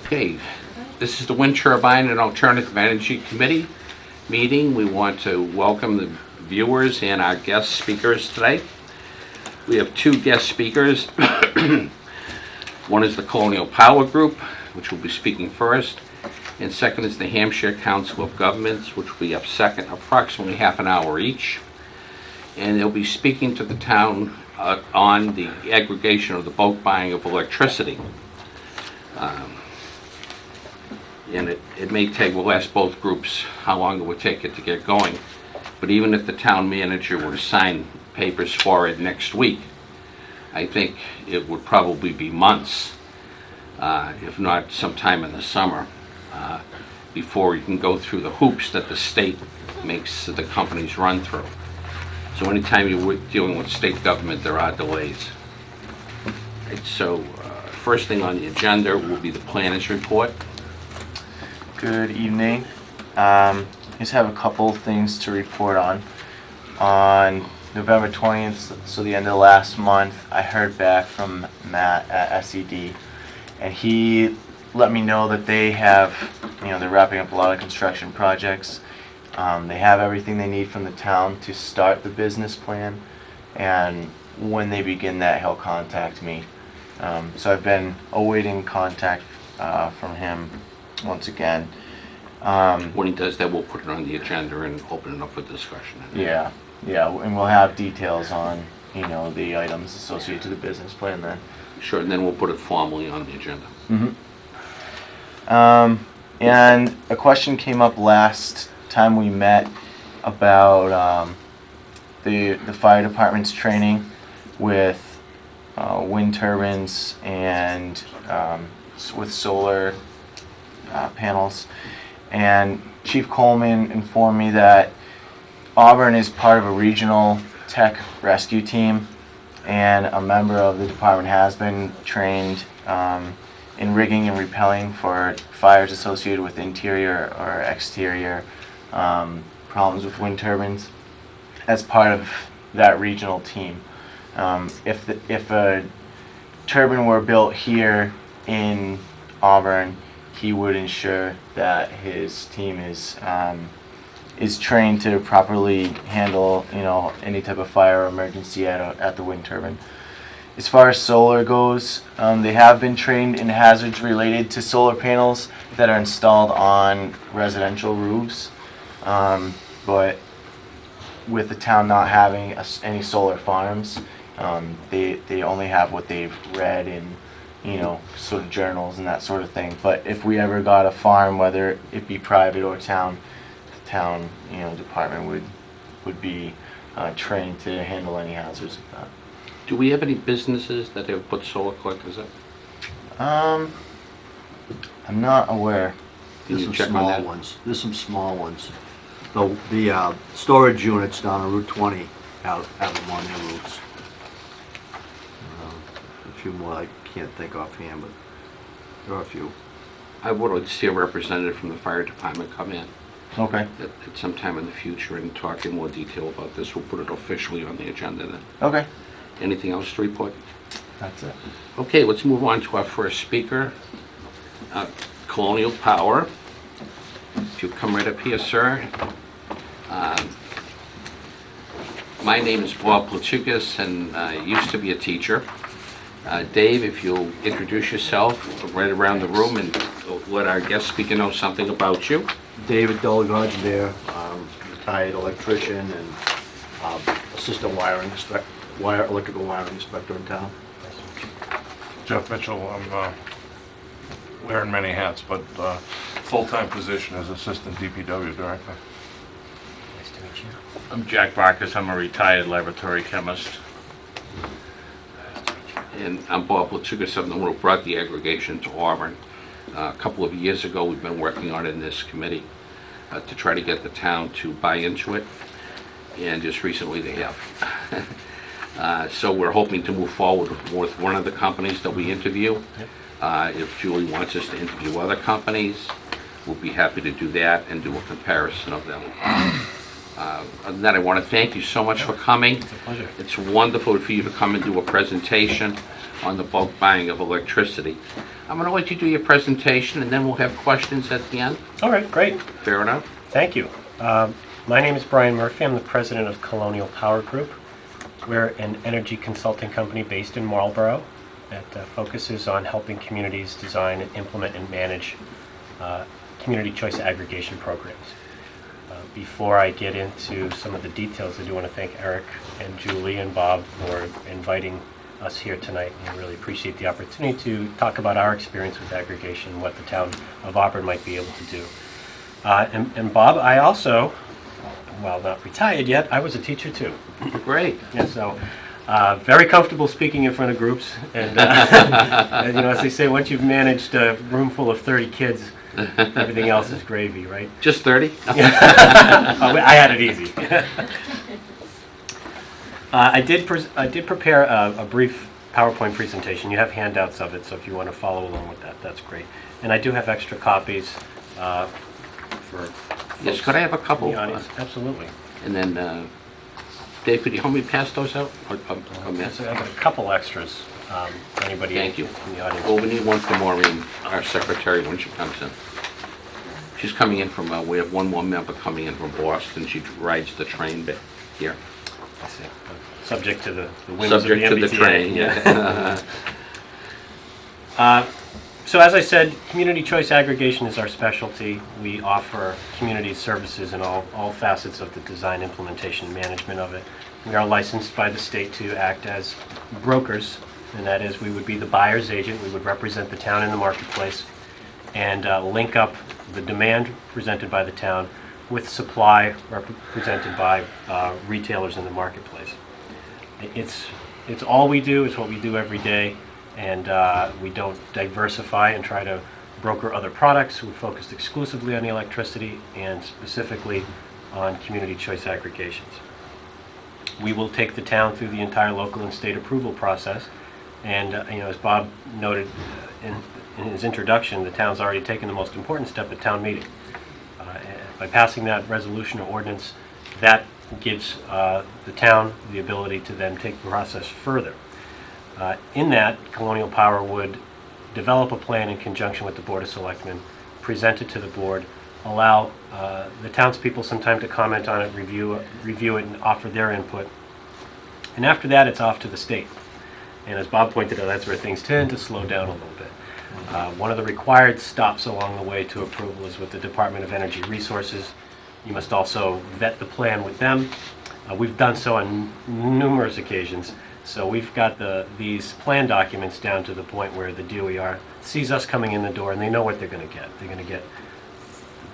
Okay, this is the Wind Turbine and Alternative Energy Committee meeting. We want to welcome the viewers and our guest speakers today. We have two guest speakers. One is the Colonial Power Group, which will be speaking first, and second is the Hampshire Council of Governments, which will be up second, approximately half an hour each. And they'll be speaking to the town on the aggregation of the bulk buying of electricity. And it may take, we'll ask both groups how long it would take it to get going. But even if the town manager were to sign papers for it next week, I think it would probably be months, if not sometime in the summer, before you can go through the hoops that the state makes the companies run through. So anytime you're dealing with state government, there are delays. Right, so first thing on the agenda will be the planner's report. Good evening. Just have a couple things to report on. On November 20th, so the end of last month, I heard back from Matt at SED, and he let me know that they have, they're wrapping up a lot of construction projects. They have everything they need from the town to start the business plan, and when they begin that, he'll contact me. So I've been awaiting contact from him once again. When he does that, we'll put it on the agenda and open it up for discussion. Yeah, and we'll have details on, the items associated to the business plan then. Sure, and then we'll put it formally on the agenda. And a question came up last time we met about the fire department's training with wind turbines and with solar panels. And Chief Coleman informed me that Auburn is part of a regional tech rescue team, and a member of the department has been trained in rigging and repelling for fires associated with interior or exterior problems with wind turbines as part of that regional team. If a turbine were built here in Auburn, he would ensure that his team is trained to properly handle any type of fire or emergency at the wind turbine. As far as solar goes, they have been trained in hazards related to solar panels that are installed on residential roofs, but with the town not having any solar farms, they only have what they've read in sort of journals and that sort of thing. But if we ever got a farm, whether it be private or town, the town department would be trained to handle any hazards with that. Do we have any businesses that have put solar collectors up? I'm not aware. Can There's you some check on small that? ones. There's some small ones. The storage units down on Route 20 have them on their roofs. A few more I can't think offhand, but there are a few. I would like to see a representative from the fire department come in Okay. at some time in the future and talk in more detail about this. We'll put it officially on the agenda then. Okay. Anything else to report? That's it. Okay, let's move on to our first speaker, Colonial Power. If you come right up here, sir. My name is Bob Plachukis, and I used to be a teacher. Dave, if you'll introduce yourself right around the room and let our guest speaker know something about you. David Delegarge there, retired electrician and assistant electrical wiring inspector in town. Jeff Mitchell. I'm wearing many hats, but full-time position as assistant DPW director. Nice to meet you. I'm Jack Barkas. I'm a retired laboratory chemist. And I'm Bob Plachukis. I'm the one who brought the aggregation to Auburn. A couple of years ago, we've been working on it in this committee to try to get the town to buy into it, and just recently they have. So we're hoping to move forward with one of the companies that we interview. If Julie wants us to interview other companies, we'll be happy to do that and do a comparison of them. Other than that, I want to thank you so much for coming. It's a pleasure. It's wonderful for you to come and do a presentation on the bulk buying of electricity. I'm going to let you do your presentation, and then we'll have questions at the end. All right, great. Fair enough? Thank you. My name is Brian Murphy. I'm the president of Colonial Power Group. We're an energy consulting company based in Marlborough that focuses on helping communities design and implement and manage community choice aggregation programs. Before I get into some of the details, I do want to thank Eric and Julie and Bob for inviting us here tonight. We really appreciate the opportunity to talk about our experience with aggregation and what the town of Auburn might be able to do. And Bob, I also, while not retired yet, I was a teacher too. Great. Yeah, so very comfortable speaking in front of groups. And, and, you know, as they say, once you've managed a room full of 30 kids, everything else is gravy, right? Just 30? Oh, I had it easy. I did prepare a brief PowerPoint presentation. You have handouts of it, so if you want to follow along with that, that's great. And I do have extra copies for Yes, could I have a in couple? the audience. Absolutely. And then, Dave, could you help me pass those out? Yes, I got a couple extras. Anybody Thank you. in the audience? Well, we need one for Maureen, our secretary, when she comes in. She's coming in from, we have one more member coming in from Boston. She rides the train back here. I see. Subject to the whims of the Subject to the MBTA. train, yeah. So as I said, community choice aggregation is our specialty. We offer community services in all facets of the design, implementation, and management of it. We are licensed by the state to act as brokers, and that is we would be the buyer's agent. We would represent the town in the marketplace and link up the demand presented by the town with supply represented by retailers in the marketplace. It's all we do. It's what we do every day. And we don't diversify and try to broker other products. We're focused exclusively on the electricity and specifically on community choice aggregations. We will take the town through the entire local and state approval process. And you know, as Bob noted in his introduction, the town's already taken the most important step at town meeting. By passing that resolution or ordinance, that gives the town the ability to then take the process further. In that, Colonial Power would develop a plan in conjunction with the Board of Selectmen, present it to the board, allow the townspeople some time to comment on it, review it, and offer their input. And after that, it's off to the state. And as Bob pointed out, that's where things tend to slow down a little bit. One of the required stops along the way to approval is with the Department of Energy Resources. You must also vet the plan with them. We've done so on numerous occasions. So we've got these plan documents down to the point where the DOER sees us coming in the door and they know what they're going to get. They're going to get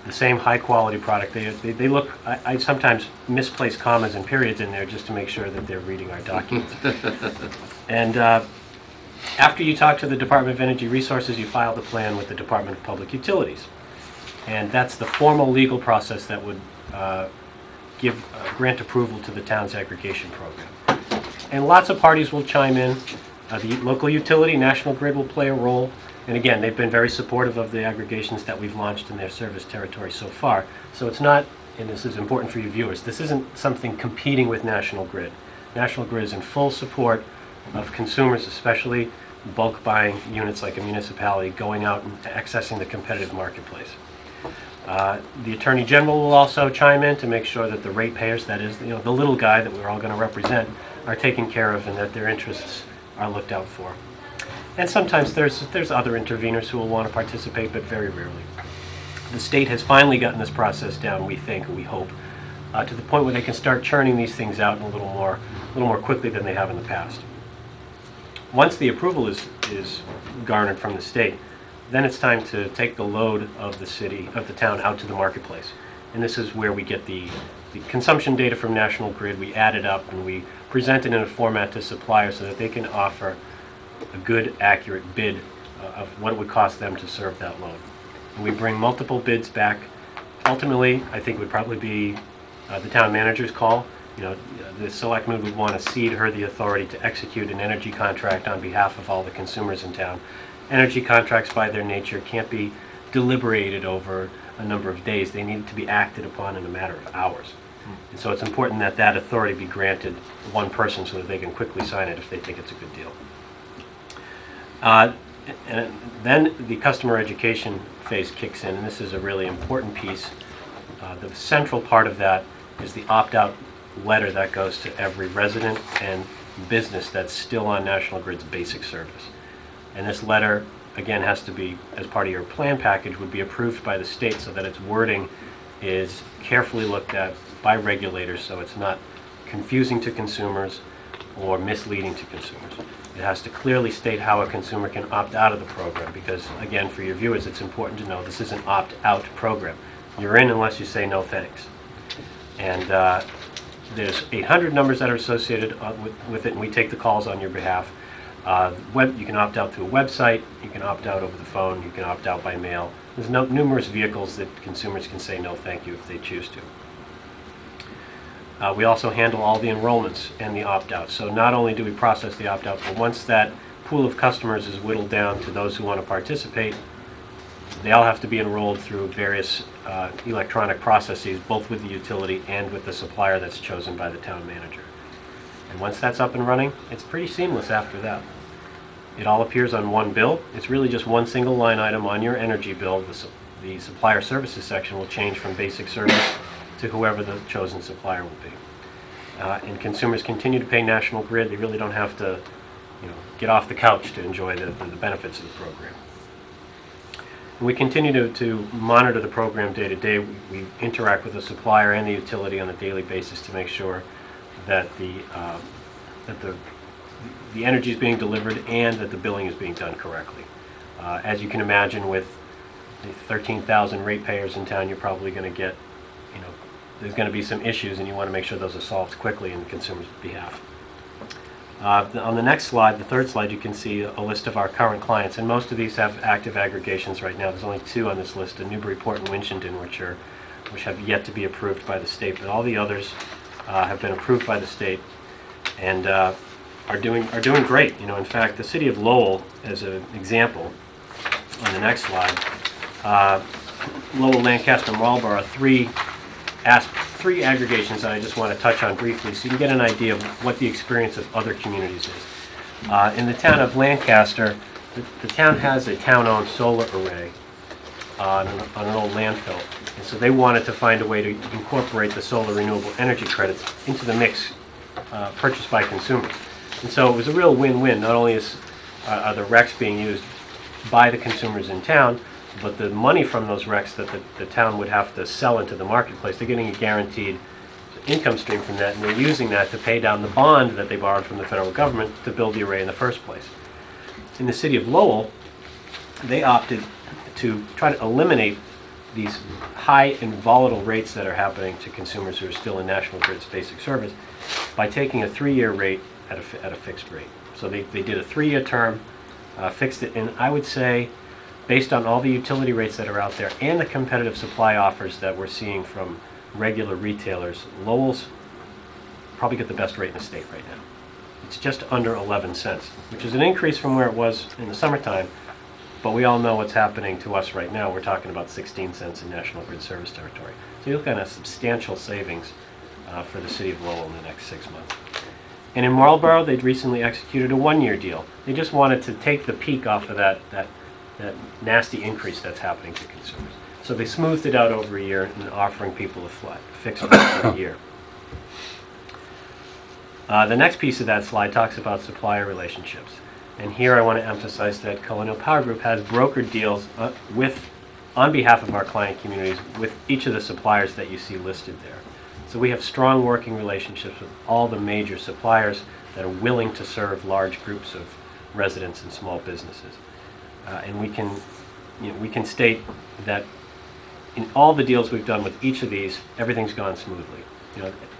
the same high quality product. They look, I sometimes misplace commas and periods in there just to make sure that they're reading our documents. And after you talk to the Department of Energy Resources, you file the plan with the Department of Public Utilities. And that's the formal legal process that would grant approval to the town's aggregation program. And lots of parties will chime in. The local utility, National Grid, will play a role. And again, they've been very supportive of the aggregations that we've launched in their service territory so far. So it's not, and this is important for you viewers, this isn't something competing with National Grid. National Grid is in full support of consumers, especially bulk buying units like a municipality, going out and accessing the competitive marketplace. The Attorney General will also chime in to make sure that the ratepayers, that is, the little guy that we're all going to represent, are taken care of and that their interests are looked out for. And sometimes there's other interveners who will want to participate, but very rarely. The state has finally gotten this process down, we think, we hope, to the point where they can start churning these things out a little more quickly than they have in the past. Once the approval is garnered from the state, then it's time to take the load of the town out to the marketplace. And this is where we get the consumption data from National Grid, we add it up and we present it in a format to suppliers so that they can offer a good, accurate bid of what it would cost them to serve that load. And we bring multiple bids back. Ultimately, I think it would probably be the town manager's call. The selectmen would want to cede her the authority to execute an energy contract on behalf of all the consumers in town. Energy contracts, by their nature, can't be deliberated over a number of days. They need to be acted upon in a matter of hours. And so it's important that that authority be granted one person so that they can quickly sign it if they think it's a good deal. And then the customer education phase kicks in, and this is a really important piece. The central part of that is the opt-out letter that goes to every resident and business that's still on National Grid's basic service. And this letter, again, has to be, as part of your plan package, would be approved by the state so that its wording is carefully looked at by regulators so it's not confusing to consumers or misleading to consumers. It has to clearly state how a consumer can opt out of the program because, again, for your viewers, it's important to know this is an opt-out program. You're in unless you say no thanks. And there's 800 numbers that are associated with it, and we take the calls on your behalf. You can opt out through a website, you can opt out over the phone, you can opt out by mail. There's numerous vehicles that consumers can say no thank you if they choose to. We also handle all the enrollments and the opt-outs. So not only do we process the opt-outs, but once that pool of customers is whittled down to those who want to participate, they all have to be enrolled through various electronic processes, both with the utility and with the supplier that's chosen by the town manager. And once that's up and running, it's pretty seamless after that. It all appears on one bill. It's really just one single line item on your energy bill. The supplier services section will change from basic service to whoever the chosen supplier will be. And consumers continue to pay National Grid. They really don't have to, get off the couch to enjoy the benefits of the program. And we continue to monitor the program day to day. We interact with the supplier and the utility on a daily basis to make sure that the energy is being delivered and that the billing is being done correctly. As you can imagine, with the 13,000 ratepayers in town, you're probably going to get, there's going to be some issues, and you want to make sure those are solved quickly in the consumer's behalf. On the next slide, the third slide, you can see a list of our current clients, and most of these have active aggregations right now. There's only 2 on this list, Newburyport and Winchendon, which have yet to be approved by the state, but all the others have been approved by the state and are doing great. In fact, the city of Lowell, as an example, on the next slide, Lowell, Lancaster, Marlborough, three aggregations that I just want to touch on briefly so you can get an idea of what the experience of other communities is. In the town of Lancaster, the town has a town-owned solar array on an old landfill. And so they wanted to find a way to incorporate the solar renewable energy credits into the mix purchased by consumers. And so it was a real win-win. Not only are the RECs being used by the consumers in town, but the money from those RECs that the town would have to sell into the marketplace, they're getting a guaranteed income stream from that, and they're using that to pay down the bond that they borrowed from the federal government to build the array in the first place. In the city of Lowell, they opted to try to eliminate these high and volatile rates that are happening to consumers who are still in National Grid's basic service by taking a 3-year rate at a fixed rate. So they did a 3-year term, fixed it, and I would say, based on all the utility rates that are out there and the competitive supply offers that we're seeing from regular retailers, Lowell's probably get the best rate in the state right now. It's just under 11 cents, which is an increase from where it was in the summertime, but we all know what's happening to us right now. We're talking about 16 cents in National Grid service territory. So you look at a substantial savings for the city of Lowell in the next 6 months. And in Marlborough, they'd recently executed a 1-year deal. They just wanted to take the peak off of that nasty increase that's happening to consumers. So they smoothed it out over a year and offering people a fixed rate for a year. The next piece of that slide talks about supplier relationships. And here I want to emphasize that Colonial Power Group has brokered deals on behalf of our client communities with each of the suppliers that you see listed there. So we have strong working relationships with all the major suppliers that are willing to serve large groups of residents and small businesses. And we can state that in all the deals we've done with each of these, everything's gone smoothly.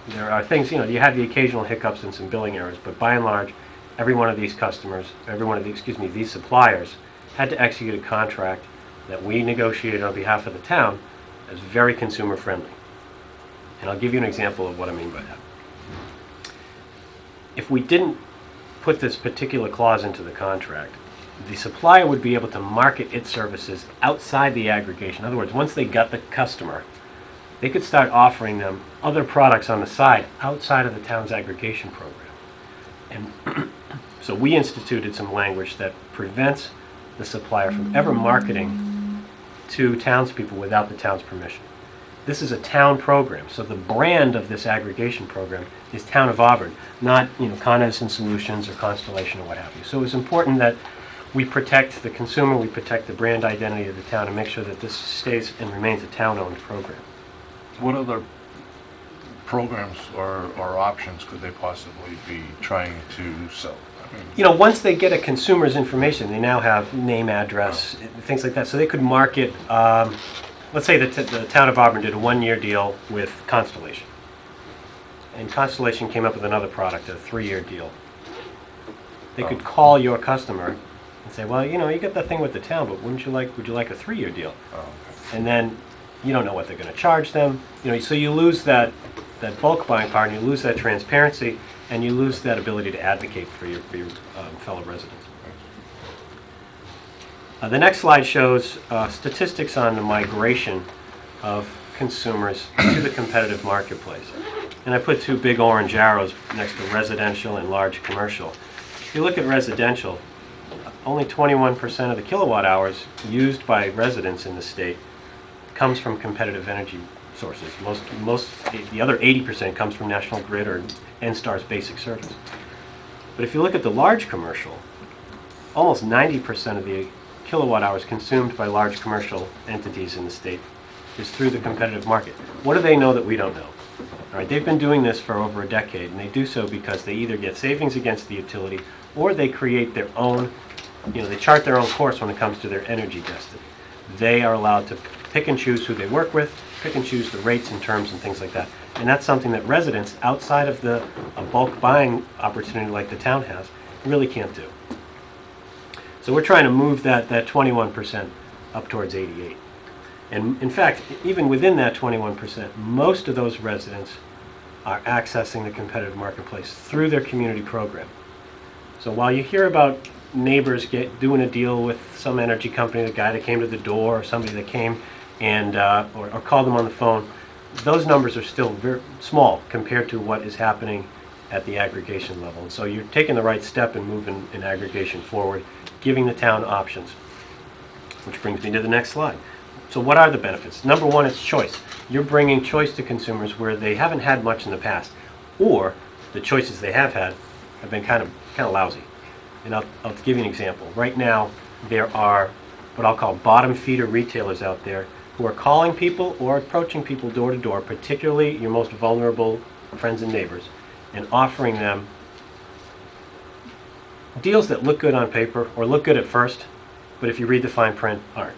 There are things, you have the occasional hiccups and some billing errors, but by and large, every one of these customers, these suppliers had to execute a contract that we negotiated on behalf of the town as very consumer friendly. And I'll give you an example of what I mean by that. If we didn't put this particular clause into the contract, the supplier would be able to market its services outside the aggregation. In other words, once they got the customer, they could start offering them other products on the side outside of the town's aggregation program. And so we instituted some language that prevents the supplier from ever marketing to townspeople without the town's permission. This is a town program, so the brand of this aggregation program is Town of Auburn, not Con Edison Solutions or Constellation or what have you. So it's important that we protect the consumer, we protect the brand identity of the town, and make sure that this stays and remains a town-owned program. What other programs or options could they possibly be trying to sell? I mean, Once they get a consumer's information, they now have name, address, things like that. So they could market, let's say the town of Auburn did a one-year deal with Constellation. And Constellation came up with another product, a 3-year deal. They could call your customer and say, well, you got that thing with the town, but would you like a 3-year deal? And then you don't know what they're going to charge them. So you lose that bulk buying part, and you lose that transparency, and you lose that ability to advocate for your fellow residents. The next slide shows statistics on the migration of consumers to the competitive marketplace. And I put 2 big orange arrows next to residential and large commercial. If you look at residential, only 21% of the kilowatt hours used by residents in the state comes from competitive energy sources. The other 80% comes from National Grid or NSTAR's basic service. But if you look at the large commercial, almost 90% of the kilowatt hours consumed by large commercial entities in the state is through the competitive market. What do they know that we don't know? All right, they've been doing this for over a decade, and they do so because they either get savings against the utility or they create their own, they chart their own course when it comes to their energy destiny. They are allowed to pick and choose who they work with, pick and choose the rates and terms and things like that. And that's something that residents, outside of a bulk buying opportunity like the town has, really can't do. So we're trying to move that 21% up towards 88. And in fact, even within that 21%, most of those residents are accessing the competitive marketplace through their community program. So while you hear about neighbors doing a deal with some energy company, the guy that came to the door, or somebody that came and or called them on the phone, those numbers are still very small compared to what is happening at the aggregation level. And so you're taking the right step in moving in aggregation forward, giving the town options. Which brings me to the next slide. So what are the benefits? Number one, it's choice. You're bringing choice to consumers where they haven't had much in the past, or the choices they have had have been kind of lousy. And I'll give you an example. Right now, there are what I'll call bottom feeder retailers out there who are calling people or approaching people door to door, particularly your most vulnerable friends and neighbors, and offering them deals that look good on paper or look good at first, but if you read the fine print, aren't.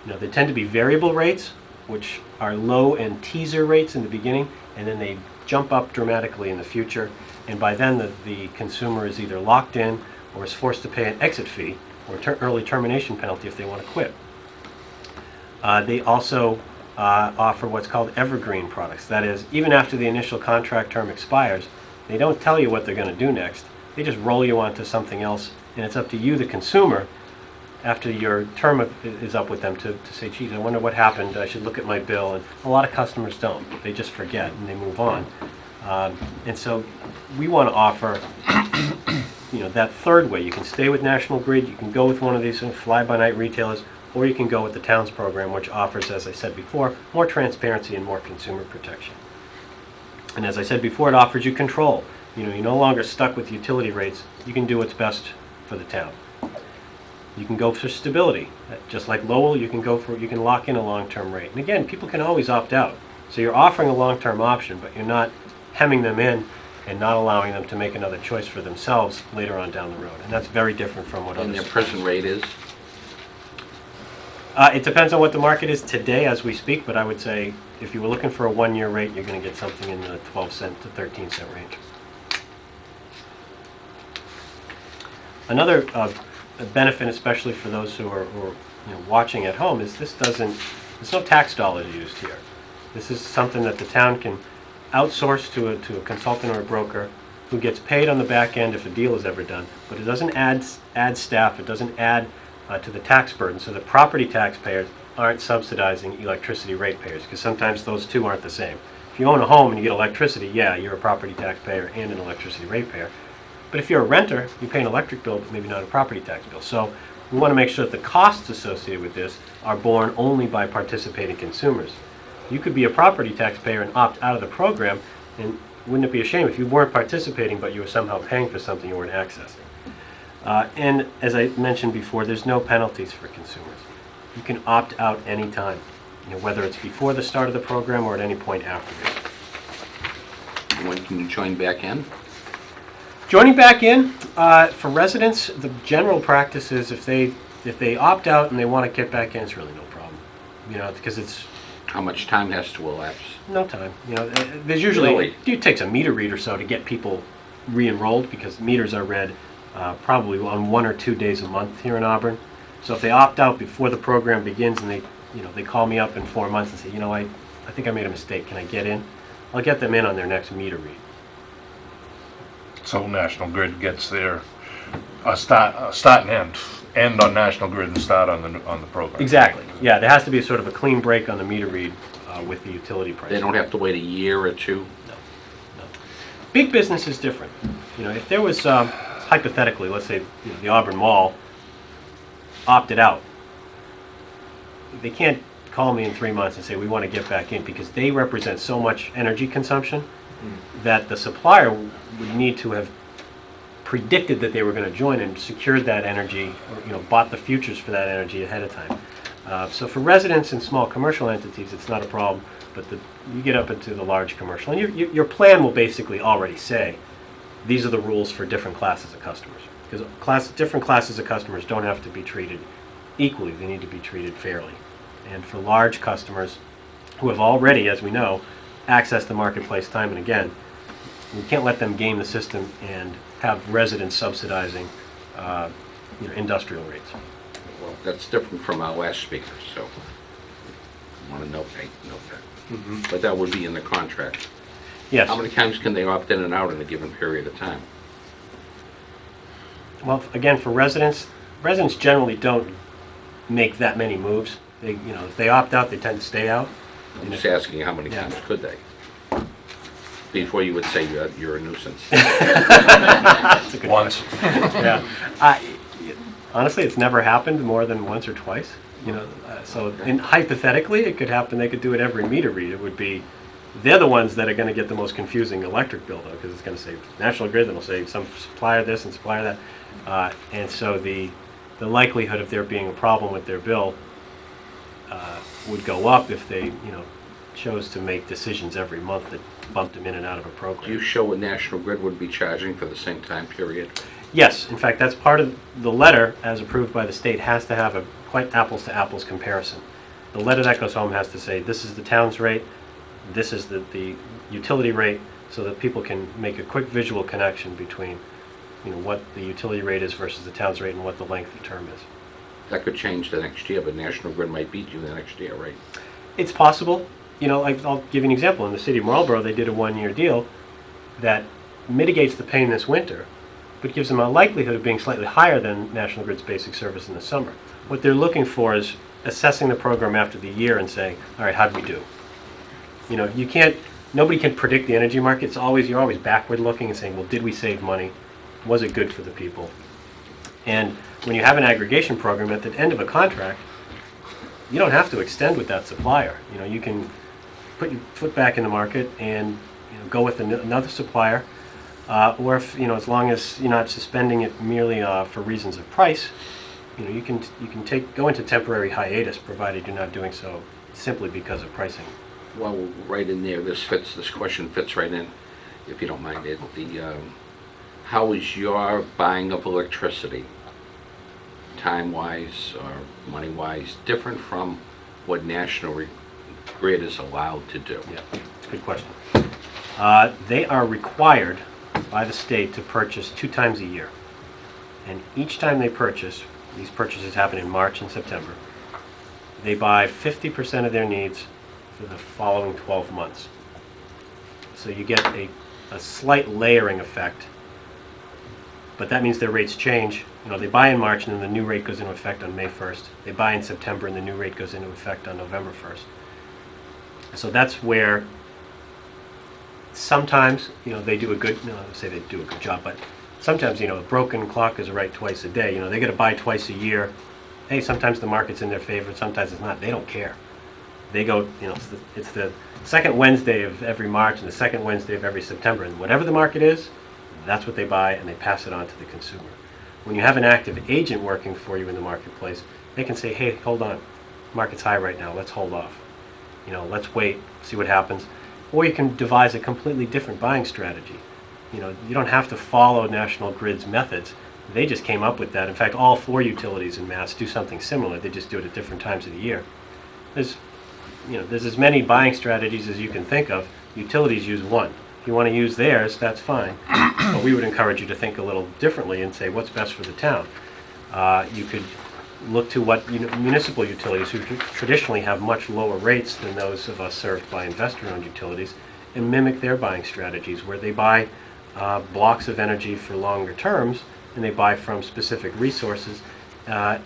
They tend to be variable rates, which are low and teaser rates in the beginning, and then they jump up dramatically in the future. And by then, the consumer is either locked in or is forced to pay an exit fee or early termination penalty if they want to quit. They also offer what's called evergreen products. That is, even after the initial contract term expires, they don't tell you what they're going to do next. They just roll you onto something else, and it's up to you, the consumer, after your term is up with them to say, geez, I wonder what happened, I should look at my bill. And a lot of customers don't. They just forget and they move on. And so we want to offer that third way. You can stay with National Grid, you can go with one of these fly-by-night retailers, or you can go with the town's program, which offers, as I said before, more transparency and more consumer protection. And as I said before, it offers you control. You're no longer stuck with utility rates. You can do what's best for the town. You can go for stability. Just like Lowell, you can lock in a long-term rate. And again, people can always opt out. So you're offering a long-term option, but you're not hemming them in and not allowing them to make another choice for themselves later on down the road. And that's very different from what And others their present rate is? It depends on what the market is today as we speak, but I would say if you were looking for a one-year rate, you're going to get something in the 12-cent to 13-cent range. Another benefit, especially for those who are watching at home, is there's no tax dollars used here. This is something that the town can outsource to a consultant or a broker who gets paid on the back end if a deal is ever done, but it doesn't add staff, it doesn't add to the tax burden. So the property taxpayers aren't subsidizing electricity ratepayers, because sometimes those two aren't the same. If you own a home and you get electricity, yeah, you're a property taxpayer and an electricity ratepayer. But if you're a renter, you pay an electric bill, but maybe not a property tax bill. So we want to make sure that the costs associated with this are borne only by participating consumers. You could be a property taxpayer and opt out of the program, and wouldn't it be a shame if you weren't participating but you were somehow paying for something you weren't accessing? And as I mentioned before, there's no penalties for consumers. You can opt out anytime, whether it's before the start of the program or at any point afterwards. When can you join back in? Joining back in, for residents, the general practice is if they opt out and they want to get back in, it's really no problem. Because it's How much time has to elapse? no time. There's usually, Really? it takes a meter read or so to get people re-enrolled, because meters are read probably on 1 or 2 days a month here in Auburn. So if they opt out before the program begins and they call me up in 4 months and say, I think I made a mistake, can I get in? I'll get them in on their next meter read. So National Grid gets their start and end on National Grid and start on the program. Exactly. Yeah, there has to be sort of a clean break on the meter read with the utility price. They don't have to wait a year or two? No. Big business is different. If there was, hypothetically, let's say the Auburn Mall opted out, they can't call me in 3 months and say we want to get back in, because they represent so much energy consumption that the supplier would need to have predicted that they were going to join and secured that energy, or bought the futures for that energy ahead of time. So for residents and small commercial entities, it's not a problem, but you get up into the large commercial, and your plan will basically already say these are the rules for different classes of customers, because different classes of customers don't have to be treated equally. They need to be treated fairly. And for large customers who have already, as we know, accessed the marketplace time and again, we can't let them game the system and have residents subsidizing industrial rates. Well, that's different from our last speaker, so I want to note that. But that would be in the contract. Yes. How many times can they opt in and out in a given period of time? Well, again, for residents generally don't make that many moves. If they opt out, they tend to stay out. I'm just asking how many Yeah. times could they? Before you would say you're a nuisance. That's a good Once. Yeah. Honestly, it's never happened more than once or twice. So hypothetically, it could happen. They could do it every meter read. It would be, they're the ones that are going to get the most confusing electric bill, though, because it's going to say National Grid, then it'll say some supplier this and supplier that. And so the likelihood of there being a problem with their bill would go up if they, chose to make decisions every month that bumped them in and out of a program. Do you show what National Grid would be charging for the same time period? Yes, in fact, that's part of the letter, as approved by the state, has to have a quite apples-to-apples comparison. The letter that goes home has to say, this is the town's rate, this is the utility rate, so that people can make a quick visual connection between, what the utility rate is versus the town's rate and what the length of term is. That could change the next year, but National Grid might beat you the next year, right? It's possible. I'll give you an example. In the city of Marlboro, they did a one-year deal that mitigates the pain this winter, but gives them a likelihood of being slightly higher than National Grid's basic service in the summer. What they're looking for is assessing the program after the year and saying, all right, how did we do? Nobody can predict the energy market. You're always backward looking and saying, well, did we save money? Was it good for the people? And when you have an aggregation program, at the end of a contract, you don't have to extend with that supplier. You can put your foot back in the market and go with another supplier, or if as long as you're not suspending it merely for reasons of price, you can go into temporary hiatus, provided you're not doing so simply because of pricing. Well, right in there, this question fits right in, if you don't mind it. How is your buying of electricity, time-wise or money-wise, different from what National Grid is allowed to do? Yeah, it's a good question. They are required by the state to purchase 2 times a year. And each time they purchase, these purchases happen in March and September, they buy 50% of their needs for the following 12 months. So you get a slight layering effect But that means their rates change. You know, they buy in March and then the new rate goes into effect on May 1st. They buy in September and the new rate goes into effect on November 1st. So that's where sometimes, you know, they do a good, no, I would say they do a good job, but sometimes, you know, a broken clock is right twice a day. You know, they got to buy twice a year. Hey, sometimes the market's in their favor, sometimes it's not. They don't care. They go, you know, it's the second Wednesday of every March and the second Wednesday of every September, and whatever the market is, that's what they buy, and they pass it on to the consumer. When you have an active agent working for you in the marketplace, they can say, hey, hold on, market's high right now, let's hold off. You know, let's wait, see what happens. Or you can devise a completely different buying strategy. You know, you don't have to follow National Grid's methods. They just came up with that. In fact, all 4 utilities in Mass do something similar. They just do it at different times of the year. There's as many buying strategies as you can think of. Utilities use one. If you want to use theirs, that's fine. But we would encourage you to think a little differently and say, what's best for the town? You could look to what municipal utilities, who traditionally have much lower rates than those of us served by investor-owned utilities, and mimic their buying strategies, where they buy blocks of energy for longer terms, and they buy from specific resources, but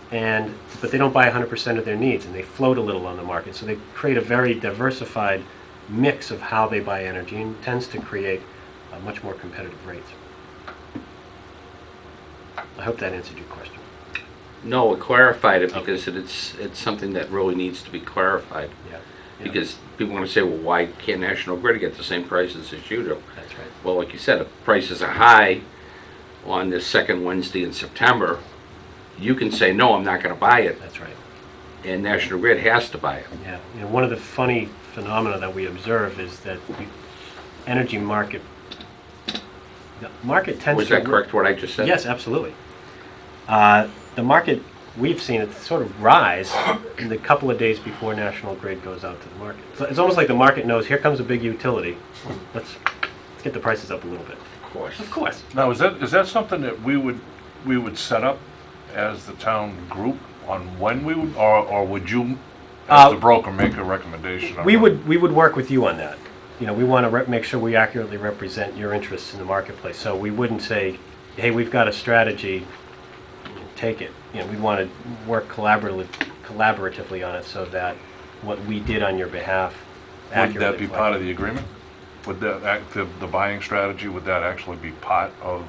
they don't buy 100% of their needs, and they float a little on the market. So they create a very diversified mix of how they buy energy, and tends to create much more competitive rates. I hope that answered your question. No, it clarified it because it's something that really needs to be clarified. Yeah. Because people want to say, well, why can't National Grid get the same prices as you do? That's right. Well, like you said, if prices are high on this second Wednesday in September, you can say, no, I'm not going to buy it, That's right. and National Grid has to buy it. Yeah. You know, one of the funny phenomena that we observe is that the energy market, the market tends Was to... that correct, what I just said? Yes, absolutely. The market, we've seen it sort of rise in the couple of days before National Grid goes out to the market. So it's almost like the market knows, here comes a big utility. Let's get the prices up a little bit. Of course. Of course. Now, is that something that we would set up as the town group on when we would, or would you, as the broker, make a recommendation? on We when? would work with you on that. You know, we want to make sure we accurately represent your interests in the marketplace. So we wouldn't say, hey, we've got a strategy, take it. You know, we want to work collaboratively on it so that what we did on your behalf Would accurately that be part of the agreement? Would that, the buying strategy, would that actually be part of?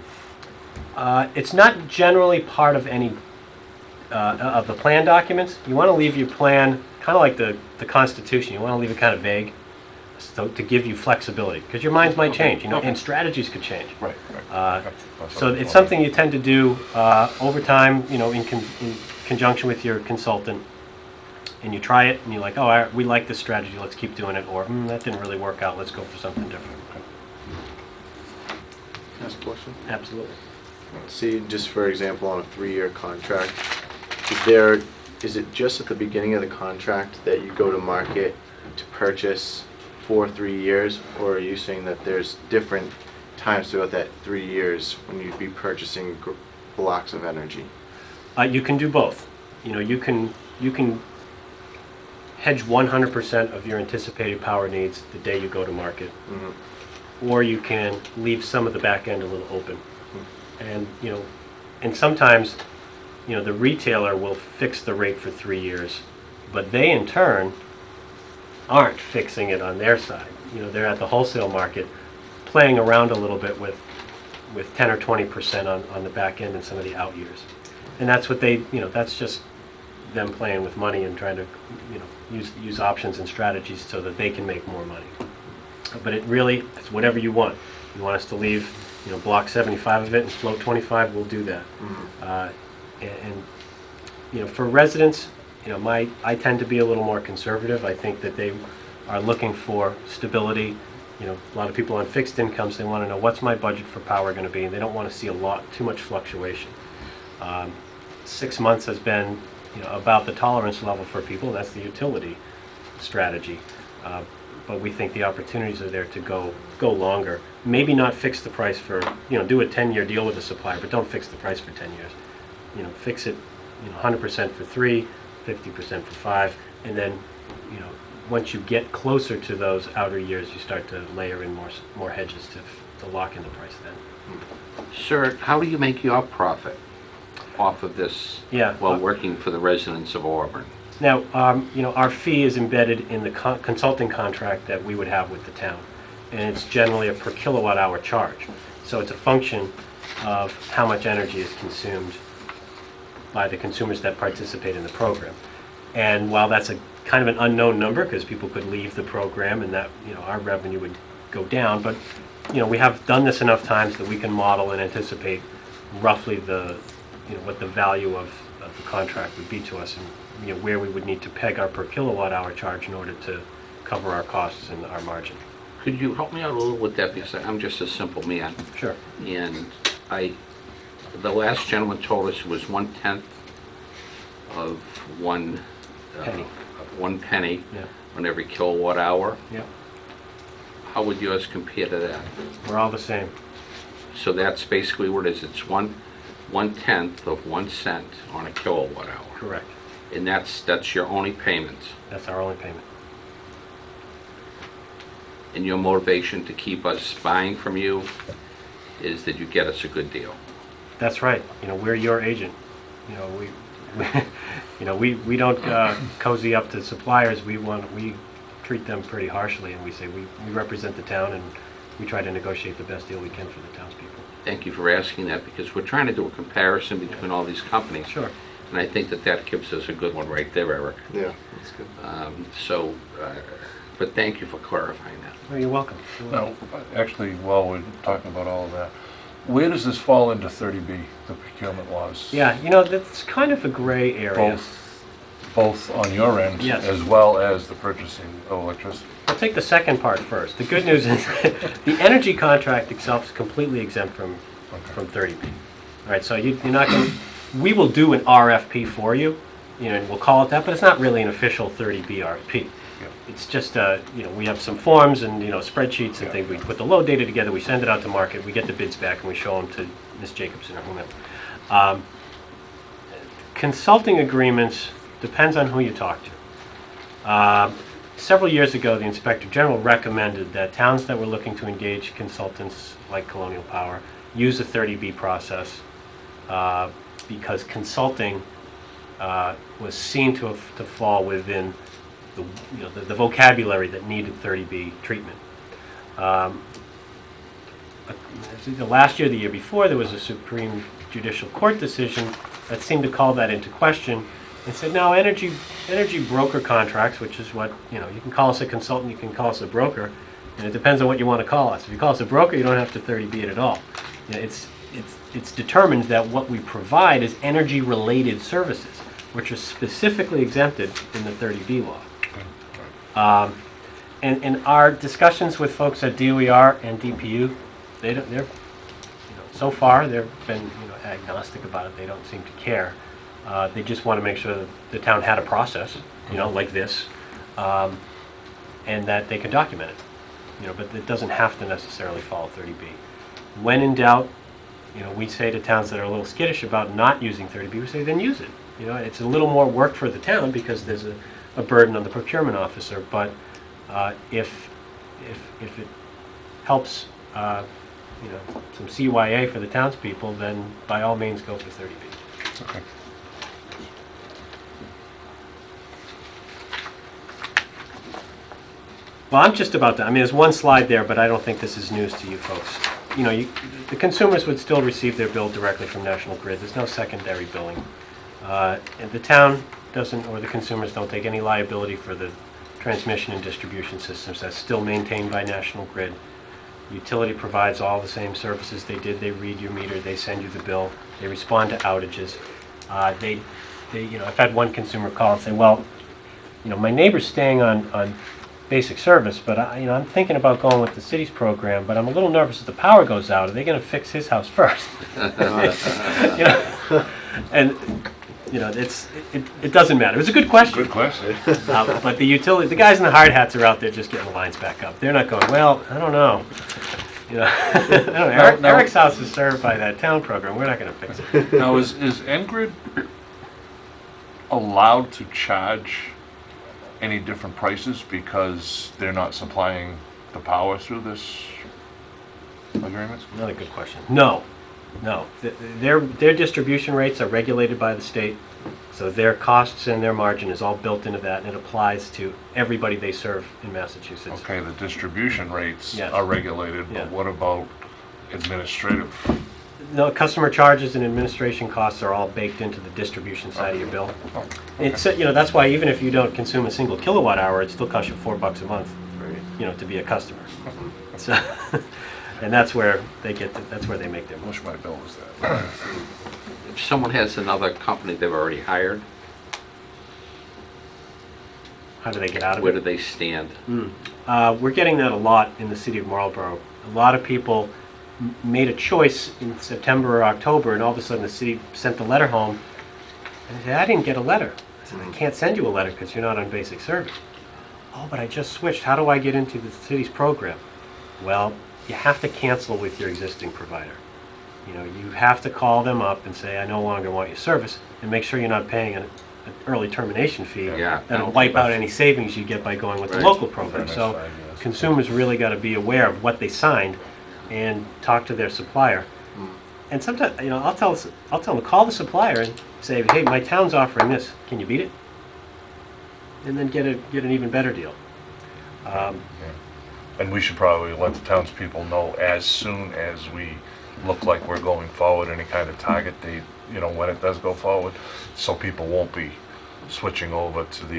It's not generally part of any of the plan documents. You want to leave your plan kind of like the Constitution. You want to leave it kind of vague, so to give you flexibility, because your minds might change, you know, and strategies could change. Right. So it's something you tend to do over time, you know, in conjunction with your consultant, and you try it, and you're like, oh, we like this strategy, let's keep doing it, or that didn't really work out, let's go for something different. Ask a question? Absolutely. See, just for example, on a 3-year contract, is it just at the beginning of the contract that you go to market to purchase for 3 years, or are you saying that there's different times throughout that 3 years when you'd be purchasing blocks of energy? You can do both. You know, you can hedge 100% of your anticipated power needs the day you go to market, or you can leave some of the back end a little open. And you know, and sometimes, you know, the retailer will fix the rate for 3 years, but they in turn aren't fixing it on their side. You know, they're at the wholesale market playing around a little bit with 10 or 20% on the back end in some of the out years. And that's what they, you know, that's just them playing with money and trying to, you know, use options and strategies so that they can make more money. But it really, it's whatever you want. You want us to leave, you know, block 75 of it and float 25, we'll do that. And you know, for residents, you know, I tend to be a little more conservative. I think that they are looking for stability. You know, a lot of people on fixed incomes, they want to know what's my budget for power going to be, and they don't want to see too much fluctuation. 6 months has been, you know, about the tolerance level for people. That's the utility strategy. But we think the opportunities are there to go longer. Maybe not fix the price for, you know, do a 10-year deal with the supplier, but don't fix the price for 10 years. You know, fix it, you know, 100% for 3, 50% for 5, and then, you know, once you get closer to those outer years, you start to layer in more hedges to lock in the price then. Sir, how do you make your profit off of this? Yeah. While working for the residents of Auburn? Now, our fee is embedded in the consulting contract that we would have with the town, and it's generally a per kilowatt hour charge. So it's a function of how much energy is consumed by the consumers that participate in the program. And while that's a kind of an unknown number, because people could leave the program and that, our revenue would go down, but, we have done this enough times that we can model and anticipate roughly what the value of the contract would be to us, and where we would need to peg our per kilowatt hour charge in order to cover our costs and our margin. Could you help me out a little with that, because I'm just a simple man, Sure. and the last gentleman told us it was 1/10 of one Penny. 1 penny Yeah. on every kilowatt hour. Yeah. How would yours compare to that? We're all the same. So that's basically what it is. It's 1/10 of 1 cent on a kilowatt hour, Correct. and that's your only payment. That's our only payment. And your motivation to keep us buying from you is that you get us a good deal. That's right. We're your agent. We don't cozy up to suppliers. We treat them pretty harshly, and we say we represent the town, and we try to negotiate the best deal we can for the townspeople. Thank you for asking that, because we're trying to do a comparison between all these companies. Sure. And I think that gives us a good one right there, Eric. Yeah, that's good. But thank you for clarifying that. Oh, you're welcome. Now, actually, while we're talking about all of that, where does this fall into 30B, the procurement laws? Yeah, that's kind of a gray area. Both on your end, Yes. as well as the purchasing of electricity? I'll take the second part first. The good news is the energy contract itself is completely exempt from 30B. All right, so you're not going to, we will do an RFP for you, and we'll call it that, but it's not really an official 30B RFP. It's just, we have some forms and, spreadsheets and things. We put the load data together, we send it out to market, we get the bids back, and we show them to Ms. Jacobson or whomever. Consulting agreements depends on who you talk to. Several years ago, the Inspector General recommended that towns that were looking to engage consultants like Colonial Power use the 30B process because consulting was seen to fall within the vocabulary that needed 30B treatment. The last year, the year before, there was a Supreme Judicial Court decision that seemed to call that into question and said, no, energy broker contracts, which is what, you can call us a consultant, you can call us a broker, and it depends on what you want to call us. If you call us a broker, you don't have to 30B it at all. It's determined that what we provide is energy-related services, which are specifically exempted in the 30B law. And our discussions with folks at DOER and DPU, so far they've been agnostic about it. They don't seem to care. They just want to make sure that the town had a process, like this, and that they could document it. But it doesn't have to necessarily follow 30B. When in doubt, we say to towns that are a little skittish about not using 30B, we say then use it. It's a little more work for the town because there's a burden on the procurement officer, but if it helps some CYA for the townspeople, then by all means go for 30B. Okay. Well, I'm just about to, there's one slide there, but I don't think this is news to you folks. The consumers would still receive their bill directly from National Grid. There's no secondary billing. And the town doesn't, or the consumers don't take any liability for the transmission and distribution systems. That's still maintained by National Grid. Utility provides all the same services they did. They read your meter, they send you the bill, they respond to outages. I've had one consumer call and say, well, my neighbor's staying on basic service, but I'm thinking about going with the city's program, but I'm a little nervous if the power goes out. Are they going to fix his house first? And it doesn't matter. It was a good question. Good question. But the guys in the hard hats are out there just getting the lines back up. They're not going, well, I don't know. I don't know. Eric's house is served by that town program. We're not going to fix it. Now, is Ngrid allowed to charge any different prices because they're not supplying the power through this agreements? Another good question. No, no. Their distribution rates are regulated by the state, so their costs and their margin is all built into that, and it applies to everybody they serve in Massachusetts. Okay, the distribution rates Yes. are regulated, Yeah. but what about administrative? No, customer charges and administration costs are all baked into the distribution side of your bill. Oh, It's, that's why even if you don't consume a single kilowatt hour, it still costs you $4 a month, to be a customer. So, and that's where they that's where they make their I money. wish my bill was that. If someone has another company they've already hired, How do they get out of where it? do they stand? We're getting that a lot in the city of Marlborough. A lot of people made a choice in September or October, and all of a sudden the city sent the letter home, and they said, I didn't get a letter. I said, I can't send you a letter because you're not on basic service. Oh, but I just switched. How do I get into the city's program? Well, you have to cancel with your existing provider. You have to call them up and say, I no longer want your service, and make sure you're not paying an early termination fee. Yeah. That'll wipe out any savings you get by going with the Right. local program. That's So fine, yes. consumers really got to be aware of what they signed and talk to their supplier. And sometimes, I'll tell them to call the supplier and say, hey, my town's offering this. Can you beat it? And then get an even better deal. And we should probably let the townspeople know as soon as we look like we're going forward, any kind of target date, when it does go forward, so people won't be switching over to the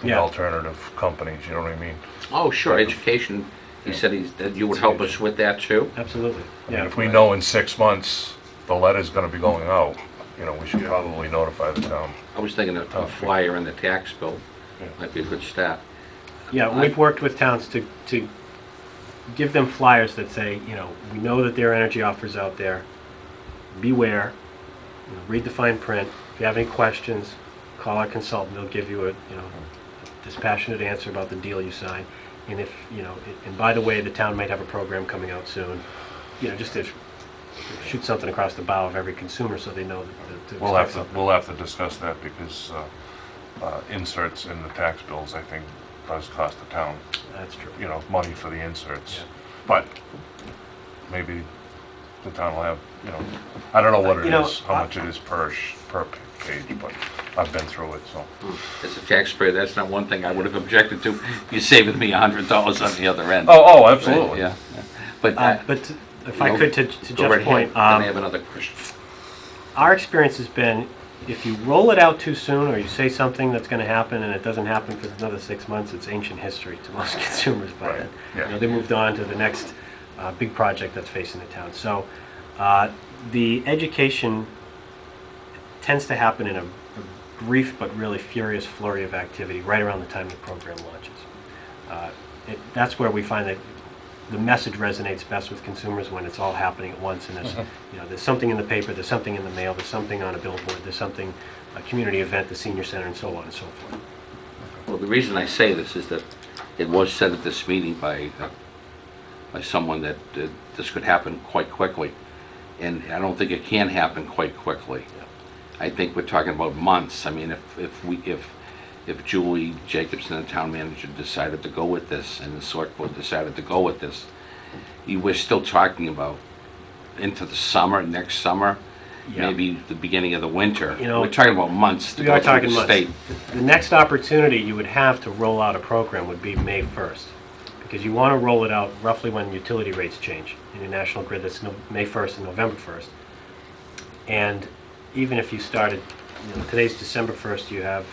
Yeah. alternative companies, you know what I mean? Oh, sure, education, he said that you would help us with that too? Absolutely. I mean, Yeah. if we know in 6 months the letter's gonna be going out, we should probably notify the town. I was thinking a flyer in the tax bill might be a good start. Yeah, we've worked with towns to give them flyers that say, we know that there are energy offers out there. Beware. Read the fine print. If you have any questions, call our consultant. They'll give you a dispassionate answer about the deal you signed. And if and by the way, the town might have a program coming out soon. Just to shoot something across the bow of every consumer so they know that. We'll have to discuss that because inserts in the tax bills, I think, does cost the town, That's true. money for the inserts. Yeah. But maybe the town will have, I don't know what it is, how much it is per page, but I've been through it, so. As a taxpayer, that's not one thing I would have objected to. You're saving me $100 on the other end. Oh, Right, absolutely. Yeah. But But if I could, to go right Jeff's point, ahead. Then I have another question. our experience has been, if you roll it out too soon or you say something that's going to happen and it doesn't happen for another 6 months, it's ancient history to most consumers by Right, then. yeah. They moved on to the next big project that's facing the town. So the education tends to happen in a brief but really furious flurry of activity right around the time the program launches. That's where we find that the message resonates best with consumers when it's all happening at once, and there's something in the paper, there's something in the mail, there's something on a billboard, there's something, a community event, the senior center, and so on and so forth. Well, the reason I say this is that it was said at this meeting by someone that this could happen quite quickly. And I don't think it can happen quite quickly. I think we're talking about months. I mean, if Julie Jacobson, the town manager, decided to go with this, and the select board decided to go with this, we're still talking about into the summer, next summer, Yeah. maybe the beginning of the winter. You know, We're talking about months to We go are through talking the months. state. The next opportunity you would have to roll out a program would be May 1st, because you want to roll it out roughly when utility rates change. In your national grid, that's May 1st and November 1st. And even if you started, today's December 1st, you have,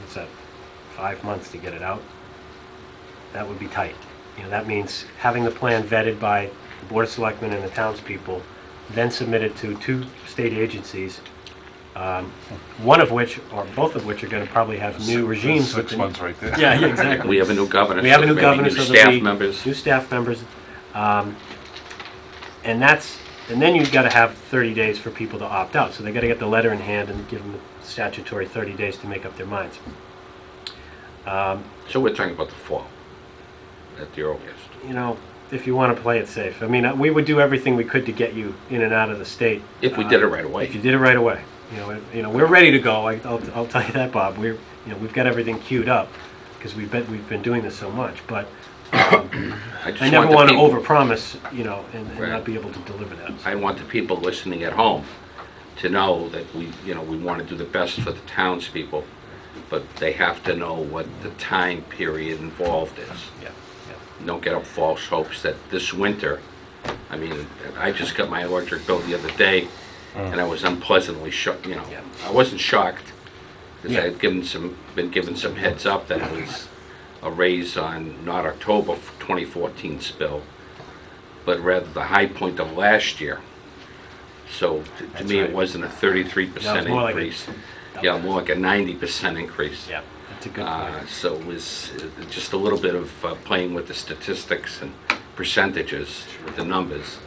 what's that, 5 months to get it out? That would be tight. That means having the plan vetted by the Board of Selectmen and the townspeople, then submitted to 2 state agencies, one of which, or both of which, are going to probably have new regimes. 6 months right there. Yeah, exactly. We have a new governor. We have a so new maybe governor, new so there'll staff be members. new staff members. And then you've got to have 30 days for people to opt out. So they got to get the letter in hand and give them the statutory 30 days to make up their minds. So we're talking about the fall, at the earliest. If you want to play it safe. I mean, we would do everything we could to get you in and out of the state. If we did it right away. If you did it right away. We're ready to go. I'll tell you that, Bob. We've got everything queued up because we've been doing this so much. But I just I never the want to people- overpromise, and Right. not be able to deliver that. I want the people listening at home to know that we want to do the best for the townspeople, but they have to know what the time period involved is. Yeah, Don't get up false hopes that this winter, I mean, I just got my electric bill the other day, and I was unpleasantly shocked, Yeah. I wasn't shocked, because Yeah. I had been given some heads up that it was a raise on not October 2014 spill, but rather the high point of last year. So to That's me, right. it wasn't a 33% No, it's more like a increase. double. Yeah, more like a 90% increase. Yeah, that's a good point. So it was just a little bit of playing with the statistics and percentages, with the numbers.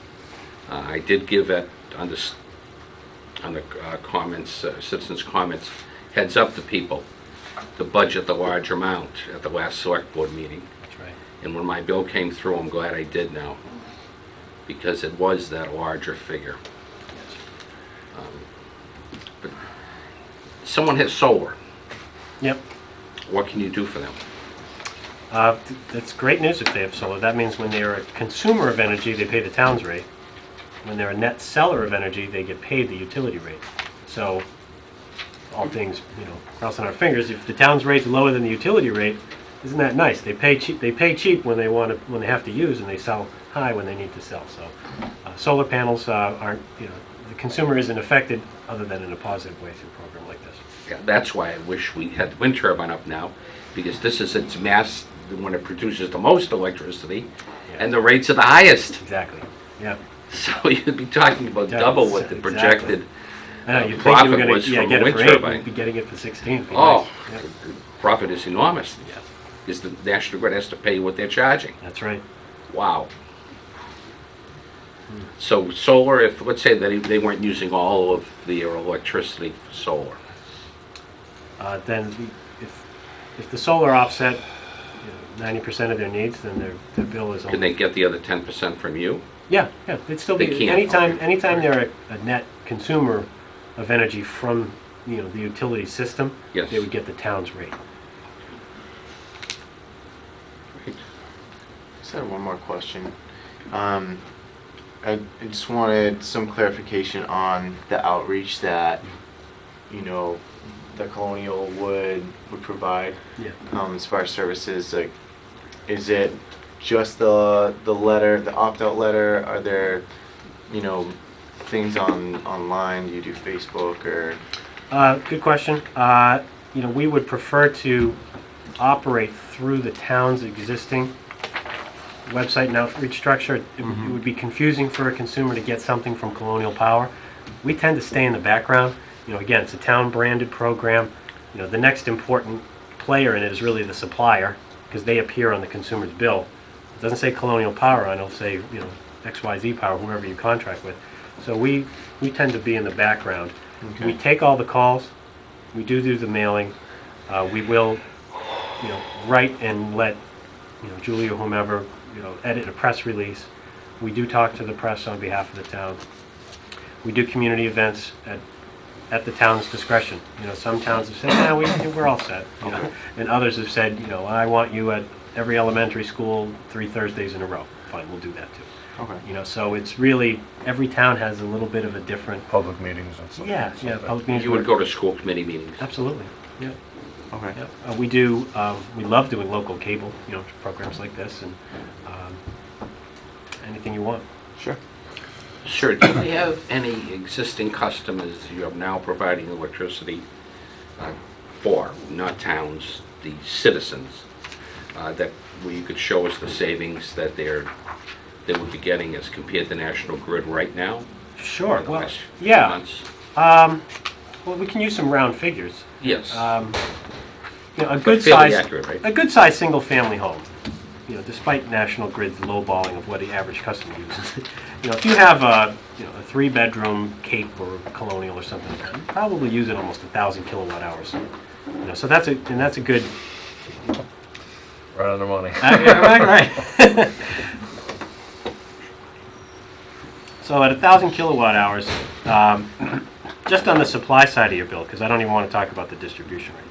I did give on the comments, citizens' comments, heads up to people to budget the large amount at the last select board meeting. That's right. And when my bill came through, I'm glad I did now, because it was that larger figure. But someone has solar. Yep. What can you do for them? That's great news if they have solar. That means when they're a consumer of energy, they pay the town's rate. When they're a net seller of energy, they get paid the utility rate. So, all things, crossing our fingers, if the town's rate's lower than the utility rate, isn't that nice? They pay cheap. They pay cheap when they have to use, and they sell high when they need to sell. So, solar panels aren't, the consumer isn't affected other than in a positive way through a program like this. Yeah, that's why I wish we had the wind turbine up now, because this is its mass when it produces the most electricity, Yeah. and the rates are the highest. Exactly. Yeah. So you'd be talking about Yeah, double what the exactly. projected I know, you'd think you were profit going was to from a get it wind for 8, turbine. you'd be getting it for 16. It'd be Oh, nice. Yeah. the profit is enormous, Yeah, because the National Grid has to pay what they're charging. that's right. Wow. So solar, if, let's say that they weren't using all of their electricity for solar, Then if the solar offset 90% of their needs, then their bill is can only... they get the other 10% from you? Yeah, it'd still They be, can't, okay. anytime they're a net consumer of energy from, the utility system, Yes. they would get the town's rate. Just had one more question. I just wanted some clarification on the outreach that, the Colonial would provide, Yeah. as far as services. Like, is it just the letter, the opt-out letter? Are there, things online? Do you do Facebook or? Good question. We would prefer to operate through the town's existing website and outreach structure. It would be confusing for a consumer to get something from Colonial Power. We tend to stay in the background. Again, it's a town-branded program. The next important player in it is really the supplier, because they appear on the consumer's bill. It doesn't say Colonial Power on it, it'll say, XYZ Power, whoever you contract with. So we tend to be in the background. Okay. We take all the calls. We do the mailing. We will, write and let, Julie or whomever, edit a press release. We do talk to the press on behalf of the town. We do community events at the town's discretion. Some towns have said, we're all set. And others have said, I want you at every elementary school 3 Thursdays in a row. Fine, we'll do that too. Okay. So it's really, every town has a little bit of a different... Public meetings and stuff. Yeah, public meetings. You would go to school committee meetings. Absolutely, yeah. Okay. Yeah. We love doing local cable, programs like this, and anything you want. Sure. Sure. Do they have any existing customers you are now providing electricity for, not towns, the citizens, that where you could show us the savings that they would be getting as compared to National Grid right now? Sure, in the well, last few yeah. months? Well, we can use some round figures. Yes. A But good fairly size, accurate, right? a good size single-family home. Despite National Grid's lowballing of what the average customer uses. If you have a 3-bedroom Cape or Colonial or something, you probably use it almost 1,000 kilowatt hours. So that's a good. Right on the money. Right. So at 1,000 kilowatt hours, just on the supply side of your bill, because I don't even want to talk about the distribution rates.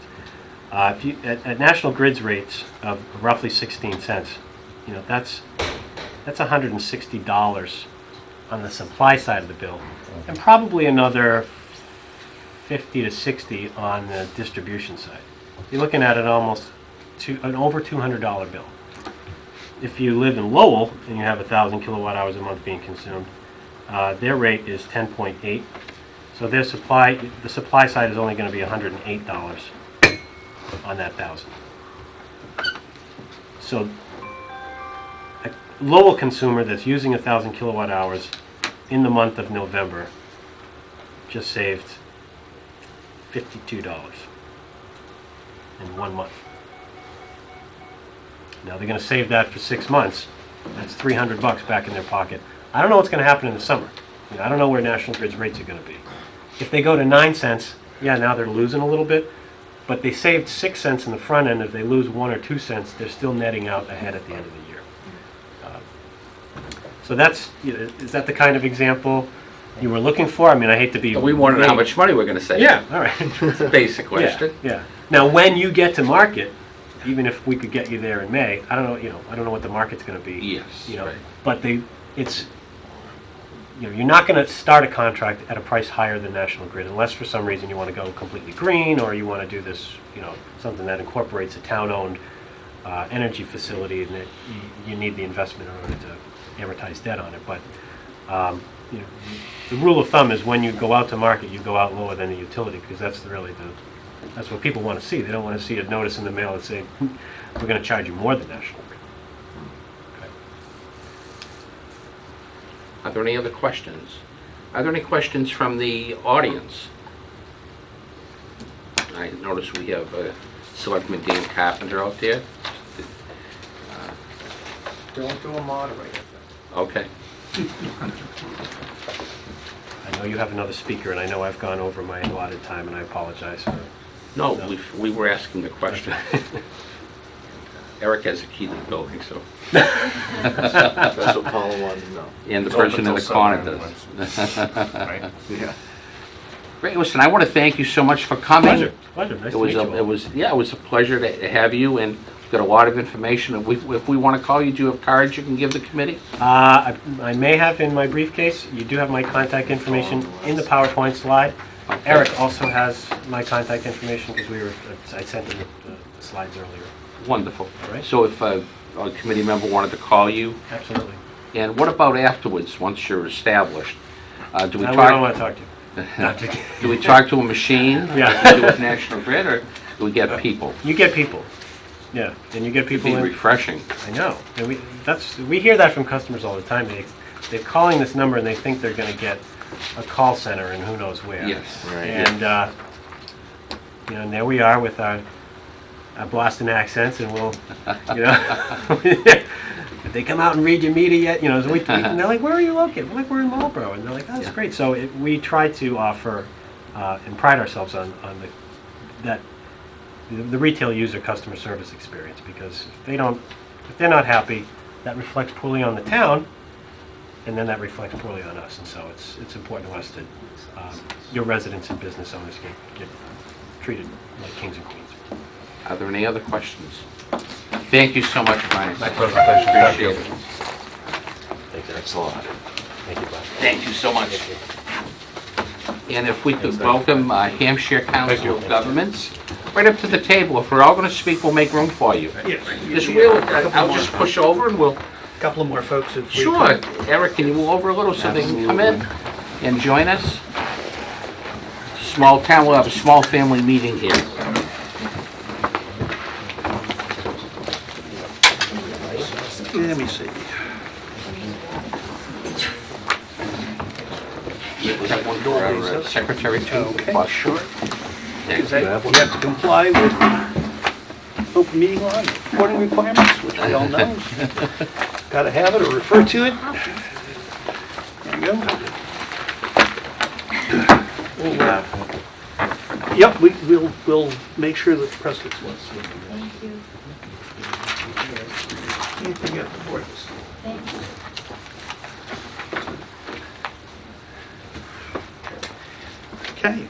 If you, at National Grid's rates of roughly 16 cents, that's $160 on the supply side of the bill, and probably another 50 to 60 on the distribution side. You're looking at an over $200 bill. If you live in Lowell and you have 1,000 kilowatt hours a month being consumed, their rate is 10.8. So the supply side is only going to be $108 on that 1,000. So a Lowell consumer that's using 1,000 kilowatt hours in the month of November just saved $52 in 1 month. Now they're going to save that for 6 months. That's $300 back in their pocket. I don't know what's going to happen in the summer. I don't know where National Grid's rates are going to be. If they go to 9 cents, yeah, now they're losing a little bit, but they saved 6 cents in the front end. If they lose 1 or 2 cents, they're still netting out ahead at the end of the year. So that's, is that the kind of example you were looking for? I mean, I hate to be... We want to know how vague. much money we're going to save. Yeah, all right. It's a basic question. Yeah. Now, when you get to market, even if we could get you there in May, I don't know. I don't know what the market's going to be. Yes, right. But you're not going to start a contract at a price higher than National Grid unless for some reason you want to go completely green or you want to do this, something that incorporates a town-owned energy facility, and that you need the investment in order to amortize debt on it. But the rule of thumb is when you go out to market, you go out lower than the utility, because that's that's what people want to see. They don't want to see a notice in the mail that say, we're going to charge you more than National Grid. Okay. Are there any other questions? Are there any questions from the audience? I notice we have Selectman Dan Carpenter out there. Don't do a moderator. Okay. I know you have another speaker, and I know I've gone over my allotted time, and I apologize for... No, we were asking the question. Eric has a key to the building, so. That's what Paula wanted to know. And the It's person in open the till corner 7 does. Right? Yeah. Great, listen, I want to thank you so much for coming. Pleasure. Nice It to was meet you all. it was a pleasure to have you, and we've got a lot of information. If we want to call you, do you have cards you can give the committee? I may have in my briefcase. You do have my contact information in the PowerPoint slide. Okay. Eric also has my contact information because I sent him the slides earlier. Wonderful. All right. So if a committee member wanted to call you, Absolutely. and what about afterwards, once you're established? Do we I don't want talk? to talk to you. Do we talk to a machine? Yeah. Like we do with National Grid, or do we get people? You get people. Yeah, and you get It'd people be in. refreshing. I know. And we hear that from customers all the time. They're calling this number and they think they're going to get a call center and who knows where. Yes. Right. And and there we are with our Boston accents, and we'll, if they come out and read your meter yet, so and they're like, where are you located? We're like, we're in Marlboro, and they're like, oh, that's Yeah. great. So we try to offer and pride ourselves on the retail user customer service experience, because if they're not happy, that reflects poorly on the town, and then that reflects poorly on us. And so it's important to us that your residents and business owners get treated like kings and queens. Are there any other questions? Thank you so much, Brian. Nice presentation. Thank you. Appreciate it. Thanks a lot. Thank you, Bob. Thank you so much. And if we could welcome Hampshire Council of Governments right up to the table. If we're all going to speak, we'll make room for you. I'll just push over and we'll... Couple of more folks. If we Sure. could. Eric, can you move over a little so they can come in and join us? Small town, we'll have a small family meeting here. Let me see. We have one for our secretary too. Okay, sure. Thank Is that, we have to comply with open meeting law and reporting requirements, which we all know. Got to have it or refer to it. There you go. Yep, we'll make sure that the press gets one. Thank you. Anything you have to board this? Thank you. Okay.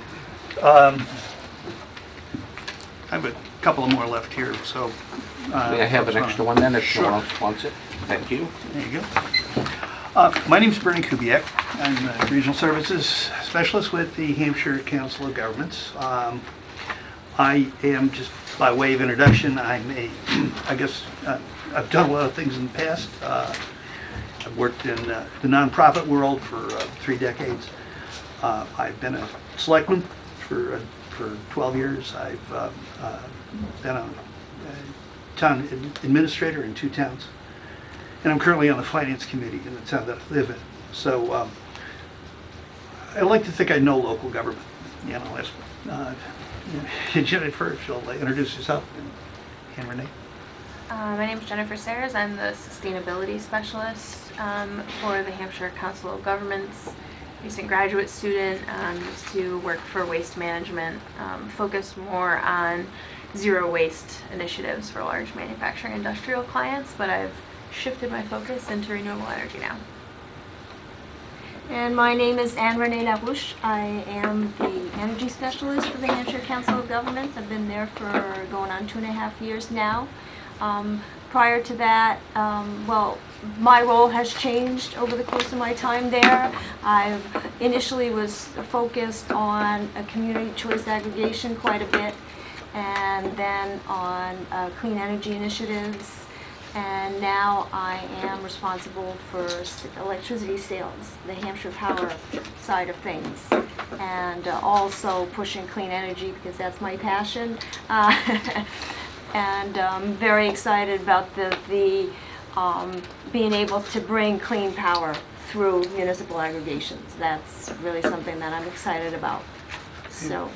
I have a couple of more left here, so. May I have an extra one then if someone else wants it? Thank you. There you go. My name's Bernie Kubiak. I'm a Regional Services Specialist with the Hampshire Council of Governments. I am, just by way of introduction, I guess, I've done a lot of things in the past. I've worked in the nonprofit world for 3 decades. I've been a selectman for 12 years. I've been a town administrator in 2 towns. And I'm currently on the finance committee in the town that I live in. So I like to think I know local government. You know, Jennifer, if you'll introduce yourself, and Renee. My name is Jennifer Sayers. I'm the Sustainability Specialist for the Hampshire Council of Governments. Recent graduate student, used to work for waste management, focused more on zero waste initiatives for large manufacturing industrial clients, but I've shifted my focus into renewable energy now. And my name is Anne Renee Larouche. I am the energy specialist for the Hampshire Council of Governments. I've been there for going on 2.5 years now. Prior to that, well, my role has changed over the course of my time there. I initially was focused on a community choice aggregation quite a bit, and then on clean energy initiatives. And now I am responsible for electricity sales, the Hampshire Power side of things, and also pushing clean energy because that's my passion. And I'm very excited about the being able to bring clean power through municipal aggregations. That's really something that I'm excited about. So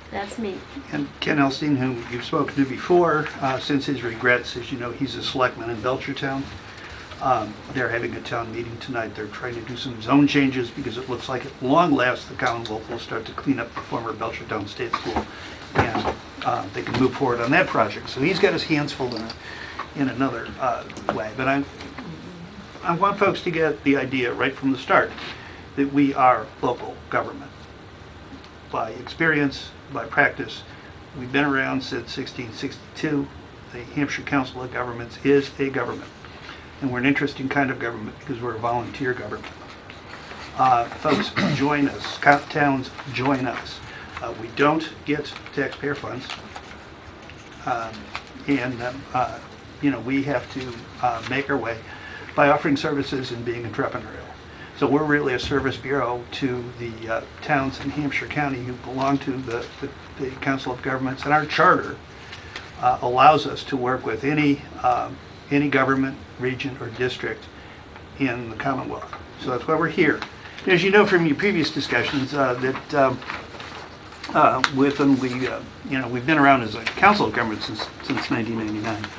that's me. And Ken Elstein, who you've spoken to before, since his regrets, as you know, he's a selectman in Belchertown. They're having a town meeting tonight. They're trying to do some zone changes because it looks like at long last the Commonwealth will start to clean up the former Belchertown State School, and they can move forward on that project. So he's got his hands full in another way. But I want folks to get the idea right from the start that we are local government. By experience, by practice, we've been around since 1662. The Hampshire Council of Governments is a government. And we're an interesting kind of government because we're a volunteer government. Folks, join us. Towns, join us. We don't get taxpayer funds. You know, we have to make our way by offering services and being entrepreneurial. So we're really a service bureau to the towns in Hampshire County who belong to the Council of Governments, and our charter allows us to work with any government, region, or district in the Commonwealth. So that's why we're here. And as you know from your previous discussions, with them, we've been around as a Council of Governments since 1999.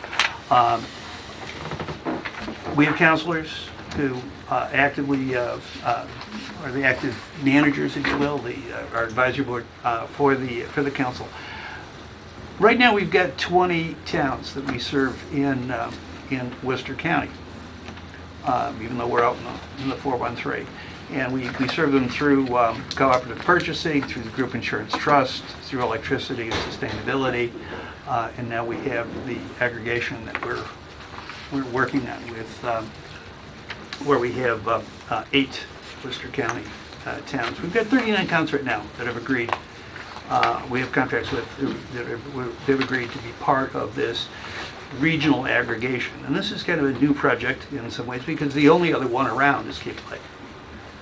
We have counselors who actively are the active managers, if you will, our advisory board for the council. Right now, we've got 20 towns that we serve in Worcester County, even though we're out in the 413. And we serve them through cooperative purchasing, through the group insurance trust, through electricity and sustainability, and now we have the aggregation that we're working on with, where we have 8 Worcester County towns. We've got 39 towns right now that have agreed. We have contracts with they've agreed to be part of this regional aggregation. And this is kind of a new project in some ways because the only other one around is Cape Lake.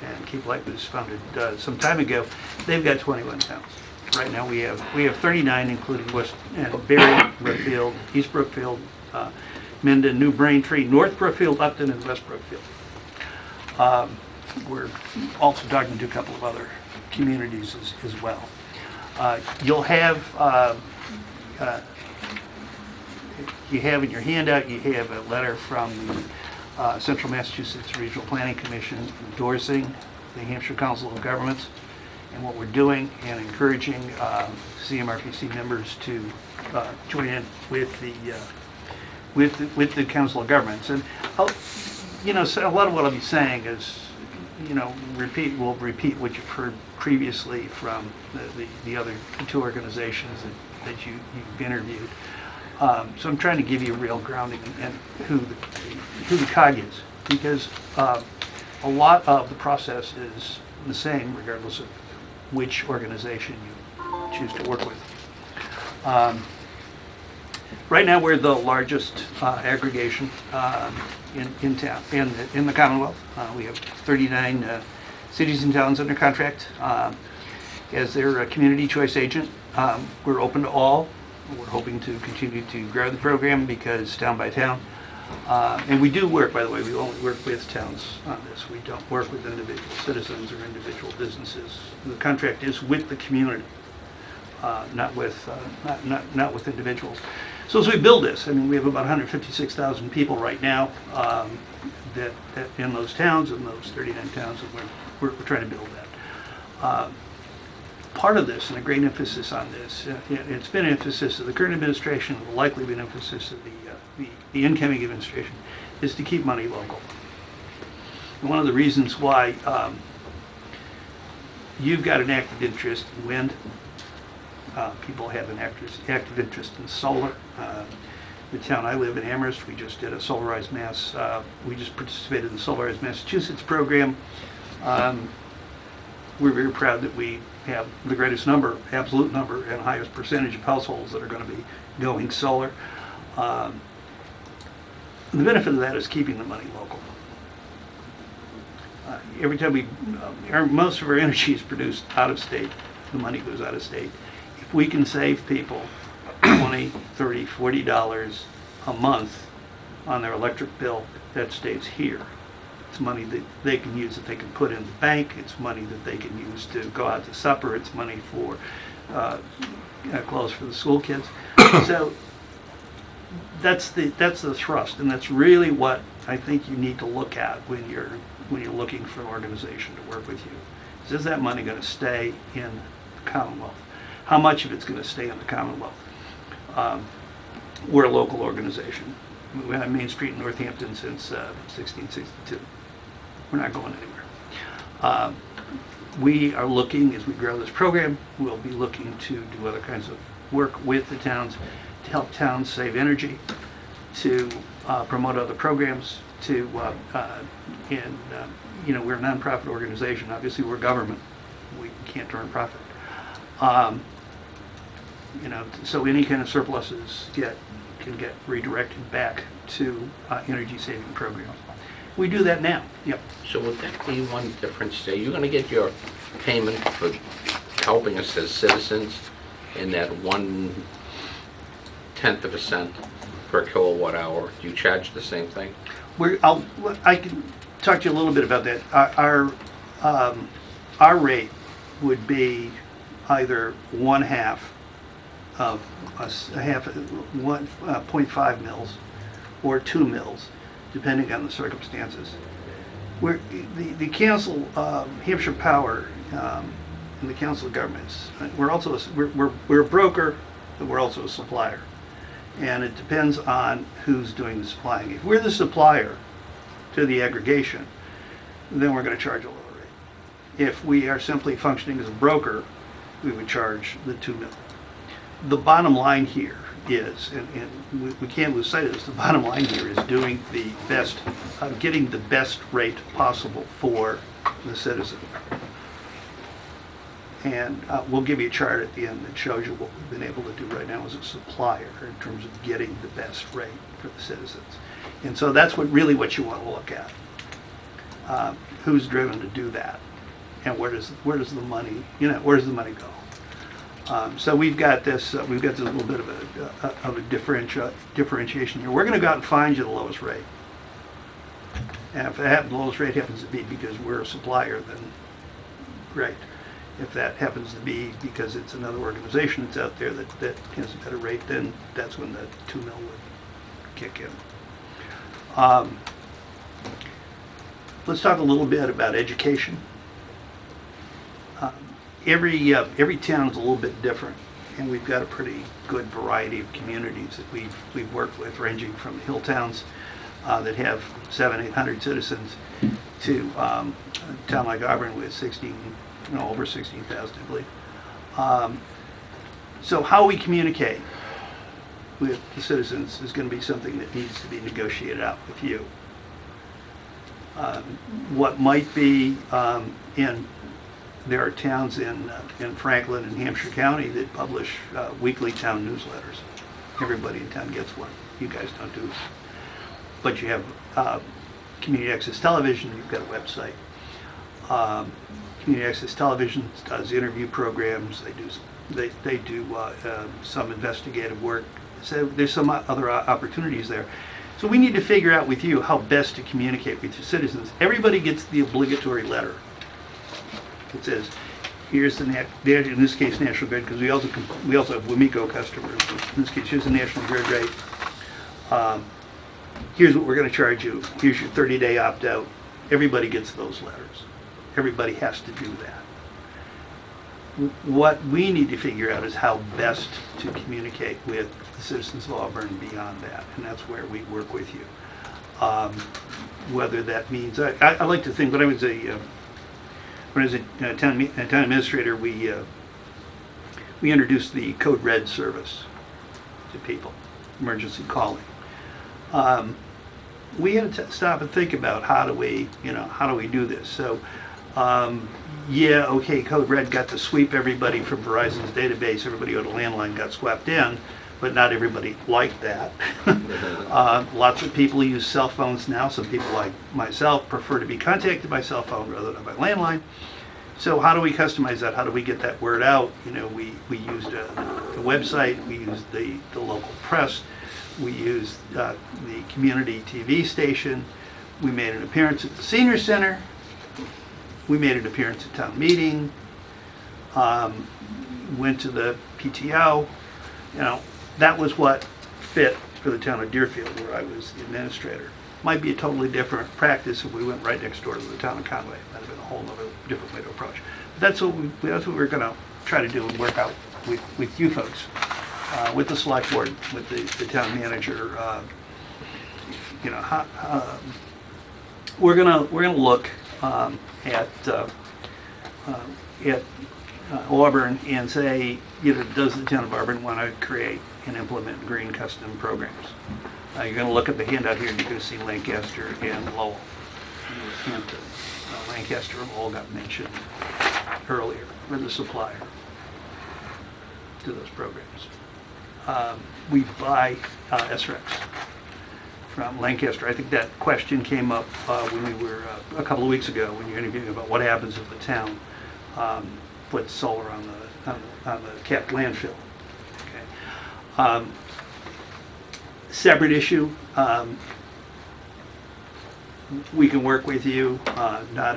And Cape Lake was founded some time ago. They've got 21 towns. Right now we have 39, including Barry, Brookfield, East Brookfield, Minden, New Braintree, North Brookfield, Upton, and West Brookfield. We're also talking to a couple of other communities as well. You'll have in your handout, you have a letter from the Central Massachusetts Regional Planning Commission endorsing the Hampshire Council of Governments and what we're doing, and encouraging CMRPC members to join in with the Council of Governments. And so a lot of what I'll be saying is, we'll repeat what you've heard previously from the other 2 organizations that you've interviewed. So I'm trying to give you a real grounding in who the COG is, because a lot of the process is the same regardless of which organization you choose to work with. Right now, we're the largest aggregation in town, in the Commonwealth. We have 39 cities and towns under contract. As their community choice agent, we're open to all. We're hoping to continue to grow the program because town by town. And we do work, by the way, we only work with towns on this. We don't work with individual citizens or individual businesses. The contract is with the community, not with individuals. So as we build this, I mean, we have about 156,000 people right now that in those towns, in those 39 towns, and we're trying to build that. Part of this, and a great emphasis on this, it's been an emphasis of the current administration, will likely be an emphasis of the incoming administration, is to keep money local. And one of the reasons why you've got an active interest in wind, people have an active interest in solar. The town I live in, Amherst, we just did a Solarized Mass. We just participated in the Solarized Massachusetts program. We're very proud that we have the greatest number, absolute number, and highest percentage of households that are going to be going solar. The benefit of that is keeping the money local. Every time most of our energy is produced out of state, the money goes out of state. If we can save people $20, $30, $40 a month on their electric bill, that stays here. It's money that they can use, that they can put in the bank. It's money that they can use to go out to supper. It's money for clothes for the school kids. So that's the thrust, and that's really what I think you need to look at when you're looking for an organization to work with you. Is that money going to stay in the Commonwealth? How much of it's going to stay in the Commonwealth? We're a local organization. We've been on Main Street in Northampton since 1662. We're not going anywhere. We are looking, as we grow this program, we'll be looking to do other kinds of work with the towns to help towns save energy, to promote other programs, to, we're a nonprofit organization. Obviously, we're government. We can't earn profit. So any kind of surpluses can get redirected back to energy-saving programs. We do that now. Yep. So would that be one difference? Are you going to get your payment for helping us as citizens in that 1/10 of a cent per kilowatt hour? Do you charge the same thing? I can talk to you a little bit about that. Our rate would be either 1/2 of 0.5 mils or 2 mils, depending on the circumstances. The Council, Hampshire Power, and the Council of Governments, we're a broker, but we're also a supplier. And it depends on who's doing the supplying. If we're the supplier to the aggregation, then we're going to charge a lower rate. If we are simply functioning as a broker, we would charge the 2 mil. The bottom line here is, and we can't lose sight of this, the bottom line here is doing the best, getting the best rate possible for the citizen. And we'll give you a chart at the end that shows you what we've been able to do right now as a supplier in terms of getting the best rate for the citizens. And so that's what you want to look at. Who's driven to do that, and where does the money go? So we've got this little bit of a differentiation here. We're going to go out and find you the lowest rate. And if the lowest rate happens to be because we're a supplier, then great. If that happens to be because it's another organization that's out there that has a better rate, then that's when the 2 mil would kick in. Let's talk a little bit about education. Every town is a little bit different, and we've got a pretty good variety of communities that we've worked with, ranging from hill towns that have 700-800 citizens to a town like Auburn with over 16,000, I believe. So how we communicate with the citizens is going to be something that needs to be negotiated out with you. What might be there are towns in Franklin and Hampshire County that publish weekly town newsletters. Everybody in town gets one. You guys don't do it. But you have Community Access Television, you've got a website. Community Access Television does interview programs, they do some investigative work. So there's some other opportunities there. So we need to figure out with you how best to communicate with your citizens. Everybody gets the obligatory letter. It says, here's in this case National Grid, because we also have Wamico customers. In this case, here's the National Grid rate. Here's what we're going to charge you. Here's your 30-day opt-out. Everybody gets those letters. Everybody has to do that. What we need to figure out is how best to communicate with the citizens of Auburn beyond that, and that's where we work with you. Whether that means, I like to think, when I was a town administrator, we introduced the Code Red service to people, emergency calling. We had to stop and think about how do we do this. So, Code Red got to sweep everybody from Verizon's database. Everybody who had a landline got swept in, but not everybody liked that. Lots of people use cell phones now. Some people, like myself, prefer to be contacted by cell phone rather than by landline. So how do we customize that? How do we get that word out? We used the website. We used the local press. We used the community TV station. We made an appearance at the senior center. We made an appearance at town meeting. Went to the PTO. That was what fit for the town of Deerfield, where I was the administrator. Might be a totally different practice if we went right next door to the town of Conway. That'd have been a whole other different way to approach. But that's what we're going to try to do and work out with you folks, with the select board, with the town manager. We're gonna look at Auburn and say, does the town of Auburn want to create and implement green custom programs? You're going to look at the handout here and you're going to see Lancaster and Lowell. Hampton. Lancaster and Lowell got mentioned earlier as a supplier to those programs. We buy SREX from Lancaster. I think that question came up when we were a couple of weeks ago when you were interviewing about what happens if the town puts solar on the capped landfill. Okay. Separate issue. We can work with you, not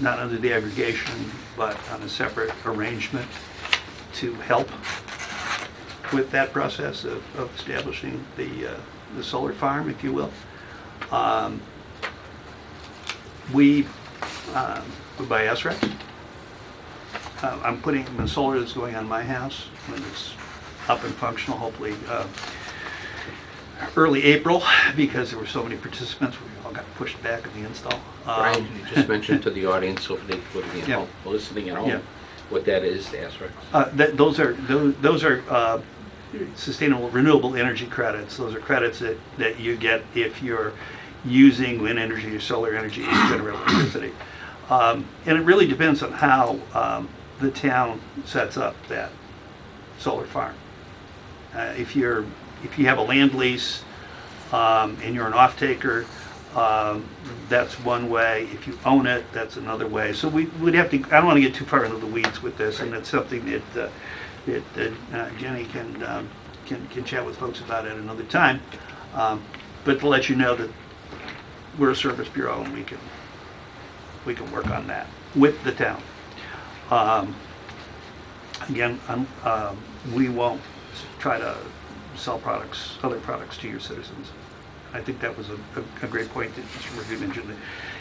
under the aggregation, but on a separate arrangement to help with that process of establishing the solar farm, if you will. We buy SREX. I'm putting the solar that's going on my house when it's up and functional, hopefully early April, because there were so many participants, we all got pushed back in the install. Brian, you just mentioned to the audience, so for the listening at home, what that is, the SREX. Those are sustainable renewable energy credits. Those are credits that you get if you're using wind energy or solar energy to generate electricity. And it really depends on how the town sets up that solar farm. If you have a land lease and you're an off-taker, that's one way. If you own it, that's another way. So we'd have to, I don't want to get too far into the weeds with this, and it's something that Jenny can chat with folks about at another time. But to let you know that we're a service bureau and we can work on that with the town. Again, we won't try to sell other products to your citizens. I think that was a great point that Mr. Murphy mentioned.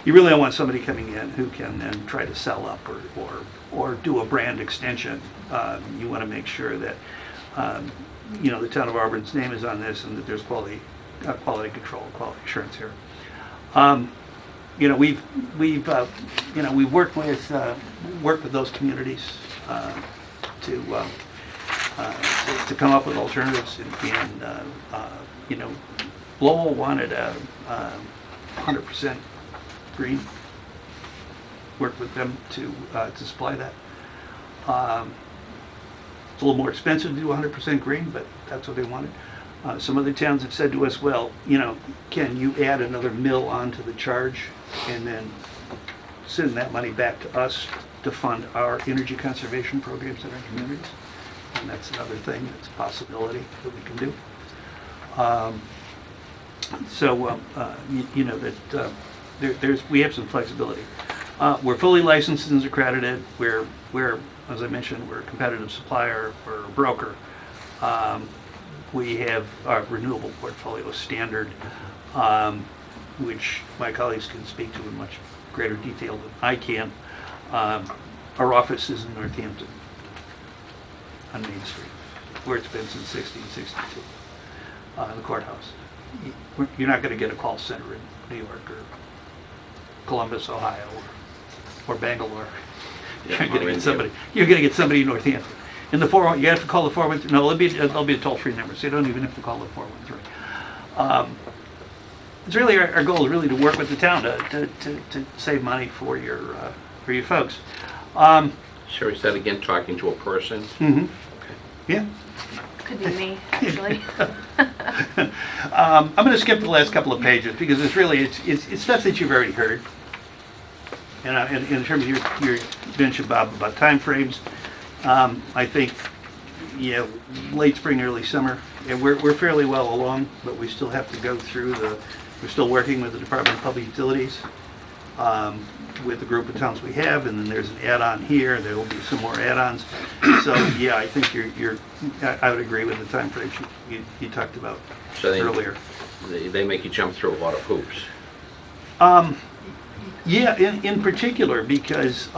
You really don't want somebody coming in who can then try to sell up or do a brand extension. You want to make sure that the town of Auburn's name is on this and that there's quality control, quality assurance here. We've worked with those communities to to come up with alternatives, and you know, Lowell wanted a 100% green. Worked with them to supply that. It's a little more expensive to do 100% green, but that's what they wanted. Some other towns have said to us, well, you know, can you add another mill onto the charge and then send that money back to us to fund our energy conservation programs in our communities? And that's another thing, that's a possibility that we can do. You know, that we have some flexibility. We're fully licensed and accredited. We're, as I mentioned, we're a competitive supplier, we're a broker. We have our renewable portfolio standard, which my colleagues can speak to in much greater detail than I can. Our office is in Northampton on Main Street, where it's been since 1662, the courthouse. You're not going to get a call center in New York or Columbus, Ohio, or Bangalore. Yeah, You're going to or get somebody. You're going to get somebody in Northampton. In the 401, you have to call the 413. No, there'll be a toll-free number, so you don't even have to call the 413. It's really our goal is really to work with the town to save money for your folks. Sure, is that again talking to a person? Mm-hmm. Okay. Yeah. Could be me, actually. I'm going to skip the last couple of pages because it's stuff that you've already heard. And in terms of your mention, Bob, about timeframes, I think, yeah, late spring, early summer. And we're fairly well along, but we still have to go through we're still working with the Department of Public Utilities, with the group of towns we have, and then there's an add-on here. There will be some more add-ons. So yeah, I think I would agree with the timeframes you talked about earlier. They make you jump through a lot of hoops. Yeah, in particular because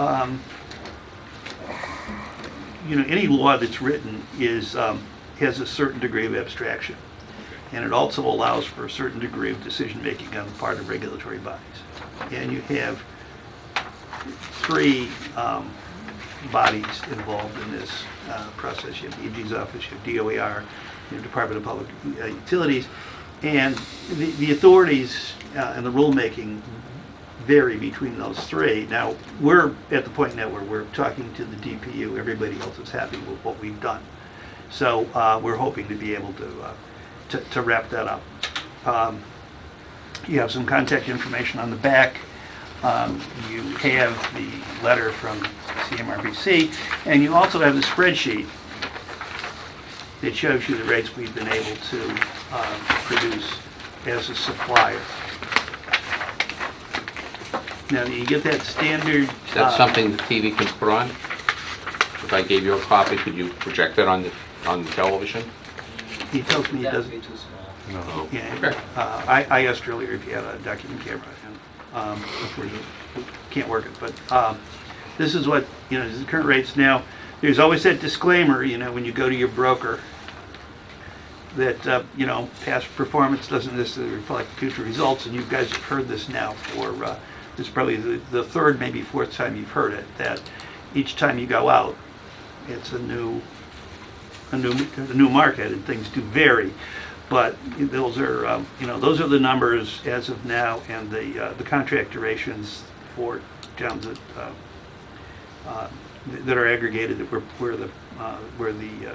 you know, any law that's written has a certain degree of abstraction, and it also allows for a certain degree of decision-making on the part of regulatory bodies. And you have three bodies involved in this process. You have the EG's office, you have DOER, you have Department of Public Utilities, and the authorities and the rulemaking vary between those three. Now, we're at the point now where we're talking to the DPU. Everybody else is happy with what we've done. So we're hoping to be able to wrap that up. You have some contact information on the back. You have the letter from CMRPC, and you also have the spreadsheet that shows you the rates we've been able to produce as a supplier. Now, you get that standard... Is that something the TV can put on? If I gave you a copy, could you project it on the television? He tells me he doesn't. Be too small. No. Yeah, Okay. I asked earlier if you had a document camera, and unfortunately, we can't work it. But this is what, you know, this is the current rates. Now, there's always that disclaimer, you know, when you go to your broker, that, you know, past performance doesn't necessarily reflect future results, and you guys have heard this now for, this is probably the third, maybe fourth time you've heard it, that each time you go out, it's a new market, and things do vary. But those are, you know, those are the numbers as of now, and the contract durations for towns that are aggregated that we're the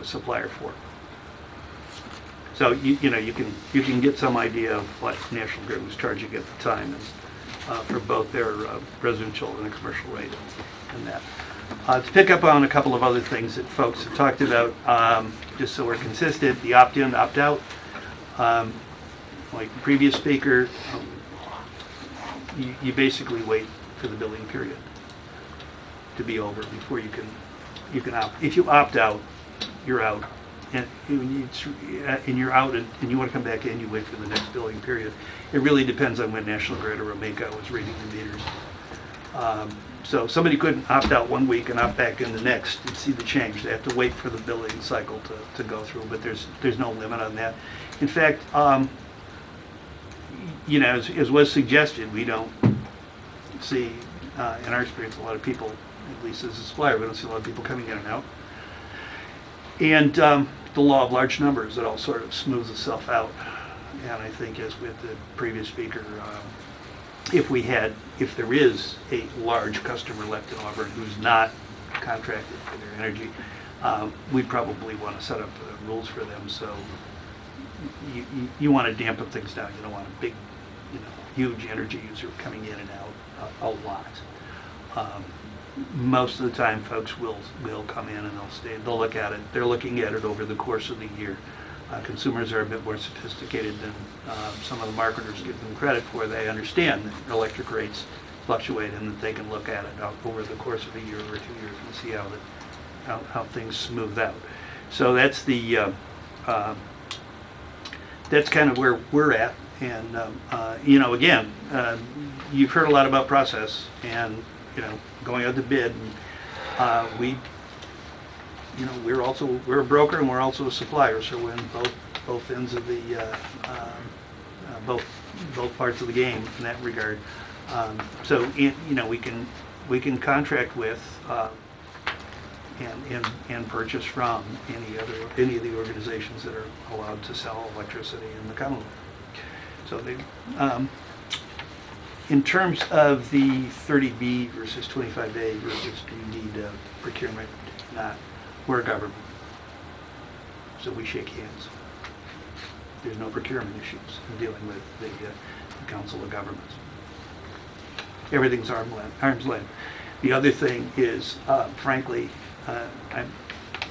supplier for. So you know, you can get some idea of what National Grid was charging at the time, and for both their residential and the commercial rate and that. To pick up on a couple of other things that folks have talked about, just so we're consistent, the opt-in, opt-out. Like the previous speaker, you basically wait for the billing period to be over before you can opt. If you opt out, you're out. And you're out and you want to come back in, you wait for the next billing period. It really depends on when National Grid or Omega is reading the meters. So somebody couldn't opt out one week and opt back in the next and see the change. They have to wait for the billing cycle to go through, but there's no limit on that. In fact, you know, as was suggested, we don't see, in our experience, a lot of people, at least as a supplier, we don't see a lot of people coming in and out. And the law of large numbers, it all sort of smooths itself out. And I think, as with the previous speaker, if there is a large customer left in Auburn who's not contracted for their energy, we probably want to set up rules for them. So you want to dampen things down. You don't want a big, huge energy user coming in and out a lot. Most of the time, folks will come in and they'll look at it. They're looking at it over the course of the year. Consumers are a bit more sophisticated than some of the marketers give them credit for. They understand that electric rates fluctuate and that they can look at it over the course of a year or 2 years and see how things smooth out. So that's that's kind of where we're at. And again, you've heard a lot about process and going out to bid. And, we're a broker and we're also a supplier, so we're in both ends of the both parts of the game in that regard. So we can contract with and purchase from any of the organizations that are allowed to sell electricity in the Commonwealth. So in terms of the 30B versus 25A versus do you need procurement, not. We're a government, so we shake hands. There's no procurement issues in dealing with the Council of Governments. Everything's arm's length. The other thing is, frankly, I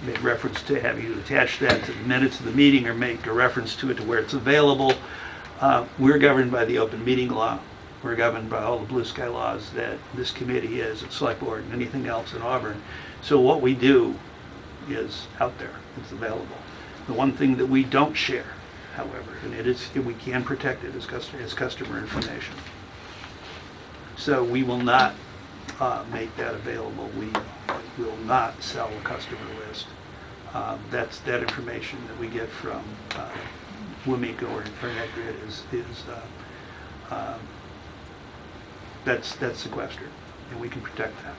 made reference to having you attach that to the minutes of the meeting or make a reference to it to where it's available. We're governed by the open meeting law. We're governed by all the blue sky laws that this committee is, its select board, and anything else in Auburn. So what we do is out there, it's available. The one thing that we don't share, however, and we can protect it, is customer information. So we will not make that available. We will not sell a customer list. That's that information that we get from WMECO or NetGrid that's sequestered, and we can protect that.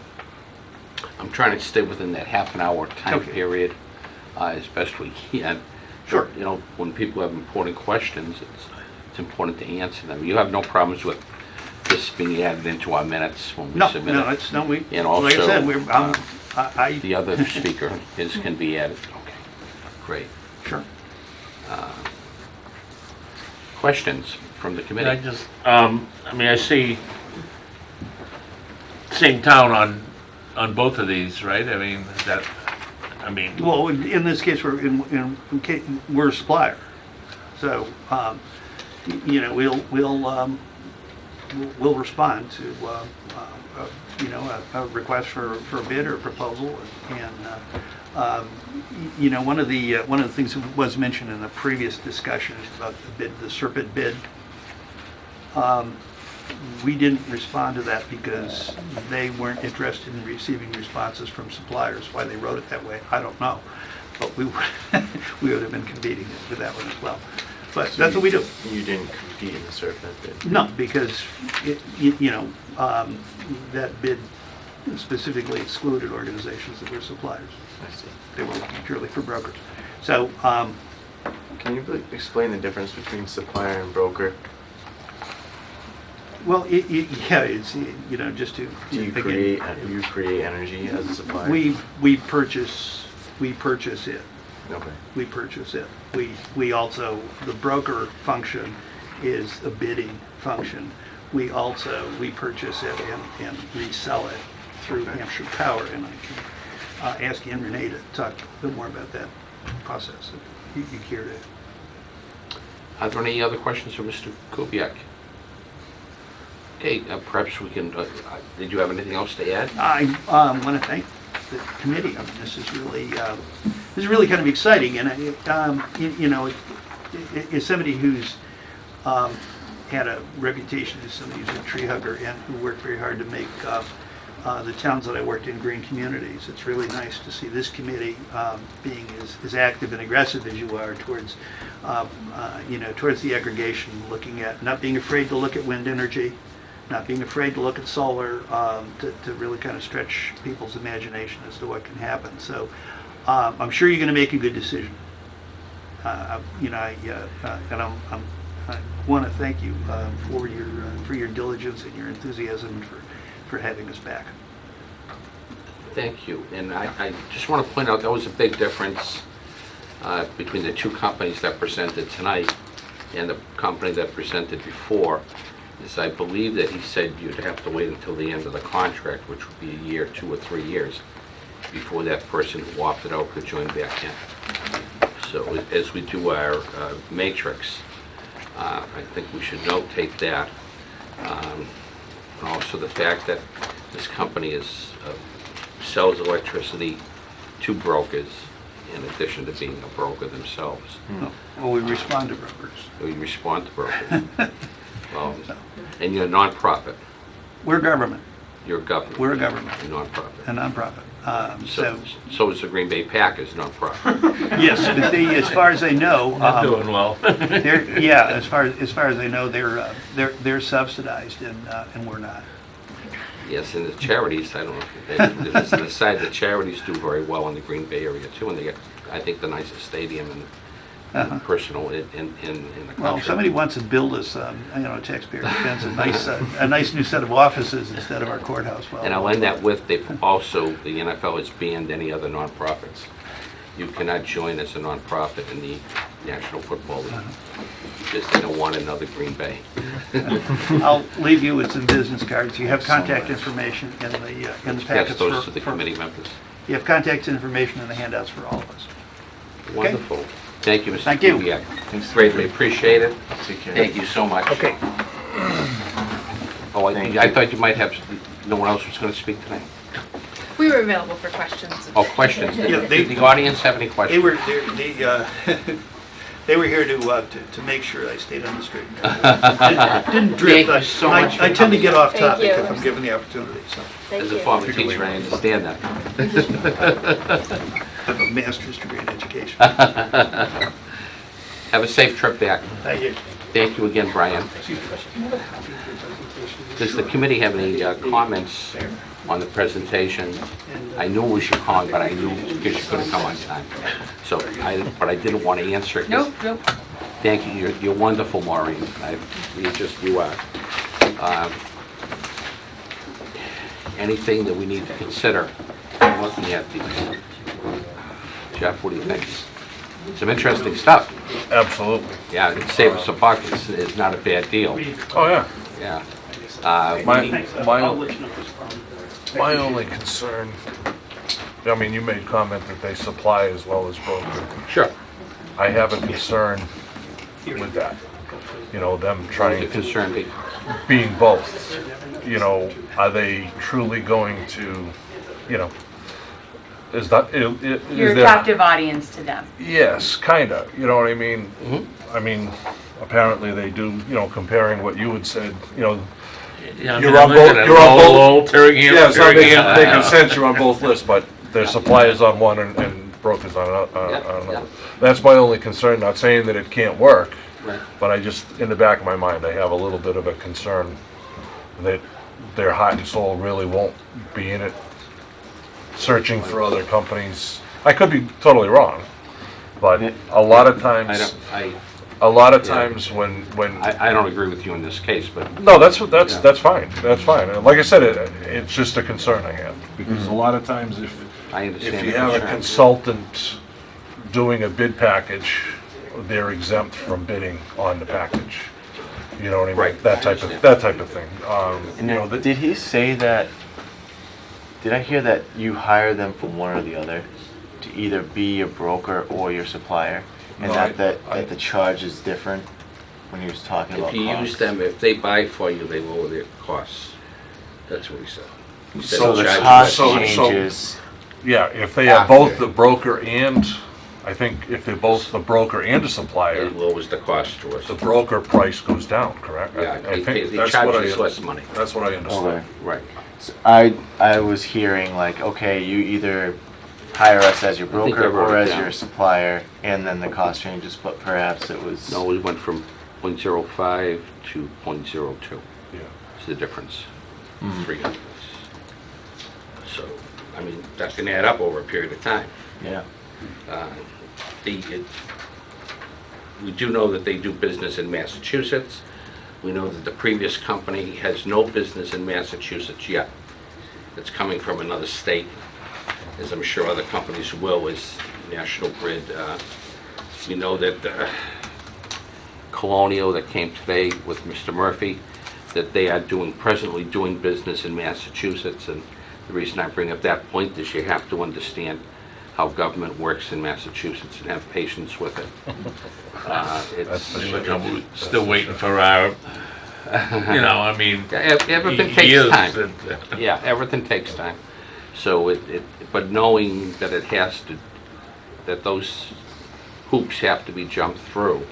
I'm trying to stay within that half an hour time Okay. period as best we can. Sure. But, when people have important questions, it's important to answer them. You have no problems with this being added into our minutes when we submit it? like And I also, said, the other speaker, his can be added. Okay, great. sure. Questions from the I committee? just, I see same town on both of these, right? Well, in this case, we're a supplier, so we'll respond to a request for a bid or a proposal, and one of the things that was mentioned in the previous discussion about the Serpent bid. We didn't respond to that because they weren't interested in receiving responses from suppliers. Why they wrote it that way, I don't know. But we would have been competing with that one as well. But So that's what we do. You didn't compete in the Serpent bid? No, because that bid specifically excluded organizations that were suppliers. I see. They were looking purely for brokers. So, Can you explain the difference between supplier and broker? well, it's just to Do you create energy as a supplier? we purchase it. Okay. We purchase it. We also, the broker function is a bidding function. We purchase it and resell it through Hampshire Power, and I can ask Ian Renee to talk a bit more about that process if you care to. Are there any other questions for Mr. Kubiak? Okay, perhaps we can, did you have anything else to add? I want to thank the committee. I mean, this is really kind of exciting, and as somebody who's had a reputation as somebody who's a tree hugger and who worked very hard to make the towns that I worked in green communities, it's really nice to see this committee being as active and aggressive as you are towards towards the aggregation, looking at not being afraid to look at wind energy, not being afraid to look at solar, to really kind of stretch people's imagination as to what can happen. So I'm sure you're going to make a good decision. You know, and I want to thank you for your diligence and your enthusiasm for having us back. Thank you. And I just want to point out, that was a big difference between the two companies that presented tonight and the company that presented before, is I believe that he said you'd have to wait until the end of the contract, which would be a year, 2 or 3 years, before that person who opted out could join back in. So as we do our matrix, I think we should notate that. And also the fact that this company sells electricity to brokers in addition to being a broker themselves. Well, we respond to brokers. We respond to brokers. And you're a nonprofit. We're government. You're a government. We're a government. You're a nonprofit. A nonprofit. So is the Green Bay Packers nonprofit. Yes, but they, as far as I know, Not doing well. yeah, as far as I know, they're subsidized and we're not. Yes, and the charities, I don't know, if an aside, the charities do very well in the Green Bay area too, and they get, I think, the nicest stadium and personal in the country. Well, if somebody wants to build us, taxpayer expense, a nice new set of offices instead of our courthouse. Well, And I'll end that with, the NFL has banned any other nonprofits. You cannot join as a nonprofit in the National Football League, because they don't want another Green Bay. I'll leave you with some business cards. You have contact information in the Pass packets. those to the committee members. You have contact information in the handouts for all of us. Wonderful. Thank you, Mr. Thank you. Kubiak. Greatly appreciate it. Take care. Thank you so much. Okay. Oh, Thank I you. thought you might have, no one else was going to speak tonight. We were available for questions. Oh, questions. Yeah, Did the audience have any questions? They were here to make sure I stayed on the straight and narrow. Didn't drift. Thank you so much for I tend to get off Thank topic you. if I'm given the opportunity, so. As a former teacher, I understand that. I have a master's degree in education. Have a safe trip back. Thank you. Thank you again, Brian. Does the committee have any comments on the presentation? I knew we should call, but I knew because you couldn't come on time. So, but I didn't want to answer it. 'Cause Nope. Thank you. You're wonderful, Maureen. You are. Anything that we need to consider in looking at these? Jeff, what do you think? Some interesting stuff. Absolutely. Yeah, it saves us a buck. It's not a bad deal. Oh, yeah. Yeah. My only concern, I mean, you made comment that they supply as well as broker. Sure. I have a concern with that. You know, them trying The to, concern be, being both. You know, are they truly going to, you know, is that, is You're a there? captive audience to them. Yes, kinda, you know what I mean? Mhm. I mean, apparently they do, you know, comparing what you had said, you know, Yeah, I You're mean, on I'm looking both- at you're on both- Lowell, Terringham, yeah, it's not making Terringham. sense, you're on both lists, but there's suppliers on one and brokers on Yeah, another. yeah. That's my only concern, not saying that it can't work, right. but I just, in the back of my mind, I have a little bit of a concern that their heart and soul really won't be in it, searching for other companies. I could be totally wrong, but a lot of I times, don't, a lot of Yeah. times when I don't agree with you in this case, but no, that's Yeah. that's fine. That's fine. And like I said, it's just a concern I have because a lot of times I understand. if you the have a concern. consultant doing a bid package, they're exempt from bidding on the package. You know what I mean? Right. That type of thing. And You know, did he say that? Did I hear that you hire them from one or the other to either be a broker or your supplier, and No, that the charge is different when he was talking about If you use costs? them, if they buy for you, they lower their costs. That's what he said. He said So the the charge cost so- changes. yeah, if they have both After. the broker and, I think if they're both the broker and a supplier, It lowers the cost to us. the broker price goes down, correct? Yeah, I think he that's what charges less money. That's what I understood. Okay. Right. So I was hearing like, okay, you either hire us as your I think I broker wrote or it as down. your supplier, and then the cost changes. But perhaps it was. No, we went from .05 to .02. Yeah. It's the difference. Mm. 300. So, I mean, that can add up over a period of time. Yeah. We do know that they do business in Massachusetts. We know that the previous company has no business in Massachusetts yet. It's coming from another state, as I'm sure other companies will, as National Grid. We know that Colonial that came today with Mr. Murphy, that they are presently doing business in Massachusetts. And the reason I bring up that point is you have to understand how government works in Massachusetts and have patience with it. Look, I'm still waiting for our, you know, I mean. Everything takes years time. that- Yeah, everything takes time. So but knowing that that those hoops have to be jumped through,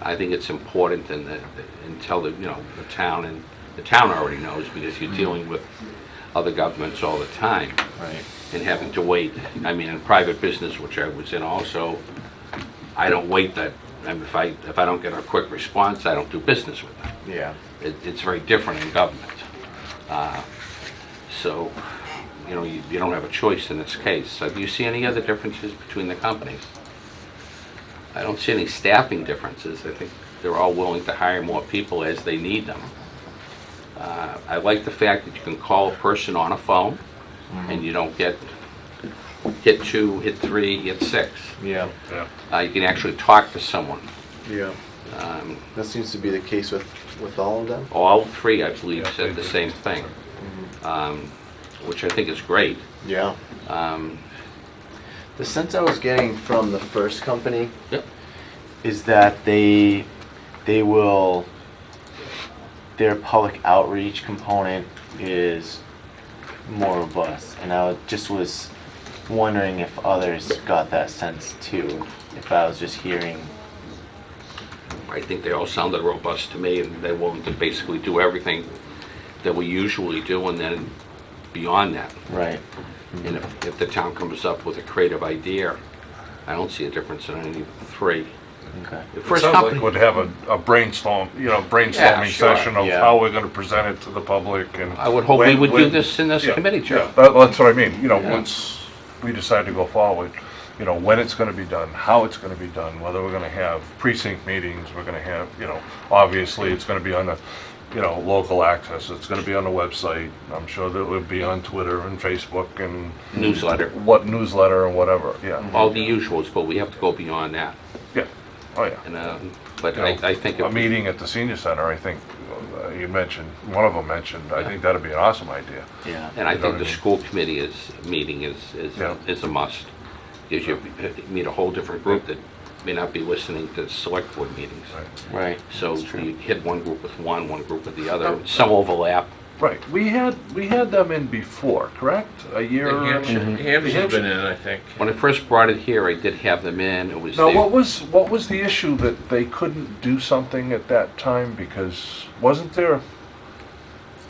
I think it's important until the town, and the town already knows because you're dealing with other governments all the time. Right. And having to wait. I mean, in private business, which I was in also, I don't wait that. I mean, if I don't get a quick response, I don't do business with them. Yeah. It's very different in government. So, you don't have a choice in this case. So do you see any other differences between the companies? I don't see any staffing differences. I think they're all willing to hire more people as they need them. I like the fact that you can call a person on a phone and you don't get hit 2, hit 3, hit 6. Yeah. Yeah. You can actually talk to someone. Yeah. That seems to be the case with all of them. All 3, I believe, Yeah, said they the do. same thing, which I think is great. Yeah. Um, The sense I was getting from the first company Yep. is that their public outreach component is more robust, and I just was wondering if others got that sense too, if I was just hearing. I think they all sounded robust to me, and they're willing to basically do everything that we usually do, and then beyond that. Right. And if the town comes up with a creative idea, I don't see a difference in any of the 3. Okay. The It first sounds like company, we'd have a brainstorm, Yeah, brainstorming sure. session of Yeah. how we're gonna present it to the public and. I would hope we when- would do when- this in this yeah, committee, Joe. Yeah, that's what I mean, Yeah. once we decide to go forward, when it's gonna be done, how it's gonna be done, whether we're gonna have precinct meetings, we're gonna have, obviously, it's gonna be on the, local access, it's gonna be on the website, I'm sure that it would be on Twitter and Facebook and Newsletter, what newsletter and whatever, yeah. all the usuals, but we have to go beyond that. Yeah, oh yeah. And, but You know, I think a if meeting at the senior center, I think, you mentioned, one of them mentioned, I think that'd be an awesome idea. Yeah. And I You know think what the I mean? school committee meeting Yeah. is a must. Because you meet a whole different group that may not be listening to select board meetings. Right. Right. So That's true. you hit one group with one group with the other, some overlap. Right, we had them in before, correct? A year? New Hampshire, New Hampshire's been in, I think. When I first brought it here, I did have them in, it was Now, there. what was the issue that they couldn't do something at that time because, wasn't there?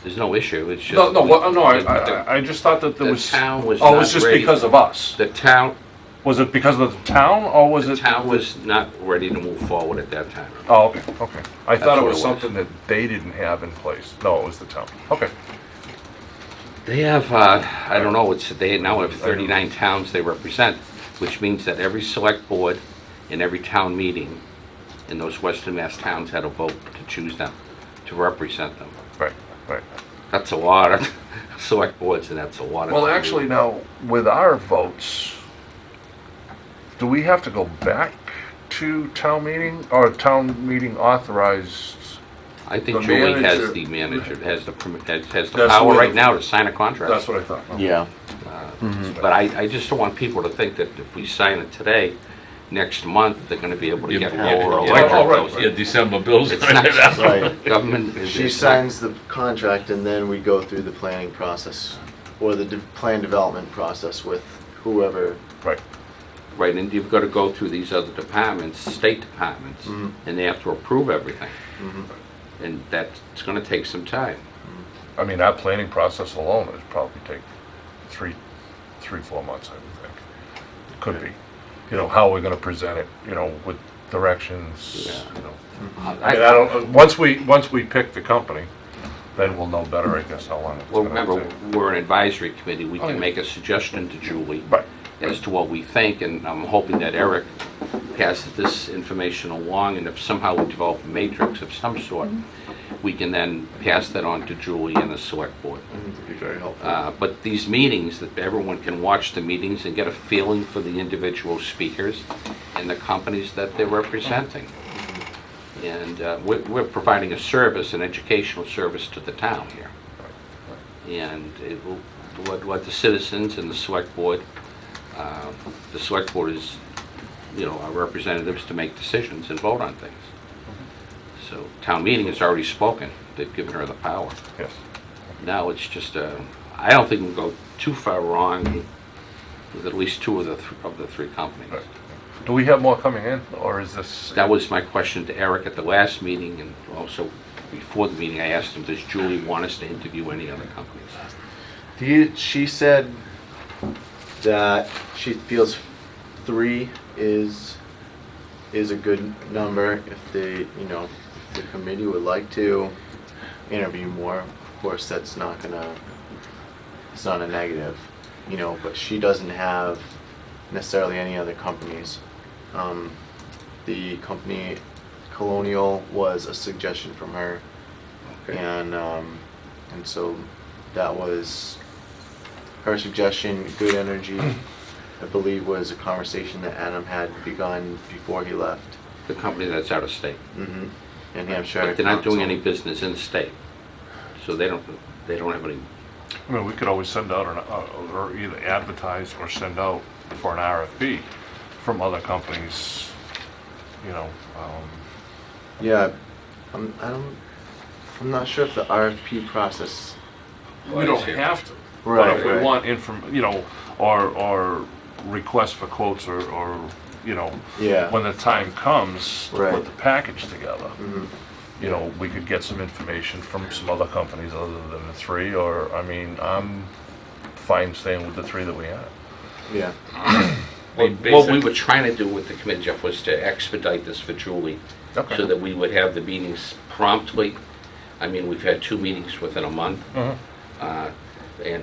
There's no issue, it's just. I just thought that there The was. town was Oh, it not was just ready. because of us? The town, Was it because of the town, or was the it? town was not ready to move forward at that time. Oh, okay. I thought it what was it was. something that they didn't have in place. No, it was the town. Okay. They have, I don't know, they now have 39 towns they represent, which means that every select board in every town meeting in those Western Mass towns had a vote to choose them, to represent them. Right. That's a lot of select boards, and that's a lot of. Well, actually, now, with our votes, do we have to go back to town meeting, or town meeting authorized? I think the Julie has manager- the manager, has the That's power where right the- now to sign a contract. That's what I thought. Okay. Yeah. But I just don't want people to think that if we sign it today, next month, they're gonna be able to get lower electric Oh, right, bills. right. Yeah, December bills. It's not, Right. government is. She it's not- signs the contract, and then we go through the planning process, or the plan development process with whoever. Right. Right, and you've got to go through these other departments, state departments, Mhm. and they have to approve everything. Mhm. And that's going to take some time. I mean, that planning process alone would probably take 4 months, I would think. It could be. How we're gonna present it, with directions, Yeah. I mean, I don't, once we pick the company, then we'll know better, I guess, how long it's Well, gonna remember, take. we're an advisory committee, we Oh, yeah. can make a suggestion to Julie, Right. as to what we think, and I'm hoping that Eric passes this information along, and if somehow we develop a matrix of some sort, we can then pass that on to Julie and the select board. It'd be very helpful. But these meetings, that everyone can watch the meetings and get a feeling for the individual speakers and the companies that they're representing. And we're providing a service, an educational service to the town here. And it will let the citizens and the select board is, our representatives to make decisions and vote on things. So town meeting has already spoken. They've given her the power. Yes. Now it's just I don't think we'll go too far wrong with at least two of the three companies. Right. Do we have more coming in, or is this? That was my question to Eric at the last meeting, and also before the meeting I asked him, does Julie want us to interview any other companies? She said that she feels 3 is a good number if if the committee would like to interview more. Of course, it's not a negative, but she doesn't have necessarily any other companies. The company Colonial was a suggestion from her, Okay. and so that was her suggestion. Good Energy, I believe, was a conversation that Adam had begun before he left. The company that's out of state. Mm-hmm. And Hampshire. But they're not doing Council. any business in the state. So they don't have any. I mean, we could always send out or either advertise or send out for an RFP from other companies. Yeah, I'm not sure if the RFP process. We don't have to. Right, But if we right. want or request for quotes or Yeah. when the time comes to Right. put the package together, Mhm. we could get some information from some other companies other than the 3, or, I mean, I'm fine staying with the 3 that we have. Yeah. What we were trying to do with the committee, Jeff, was to expedite this for Julie, Okay. so that we would have the meetings promptly. I mean, we've had 2 meetings within a month. And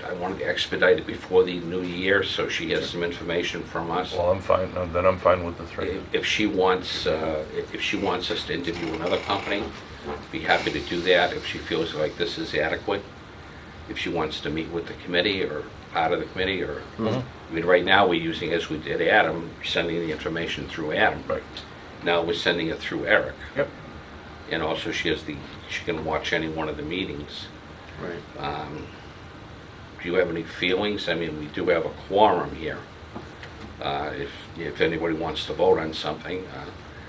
I wanted to expedite it before the new year, so she gets some information from us. Well, I'm fine, then I'm fine with the 3. If she wants us to interview another company, be happy to do that if she feels like this is adequate. If she wants to meet with the committee or part of the committee, or, I mean, right now we're using, as we did Adam, sending the information through Adam. Right. Now we're sending it through Eric. Yep. And also she can watch any one of the meetings. Right. Do you have any feelings? I mean, we do have a quorum here. If anybody wants to vote on something,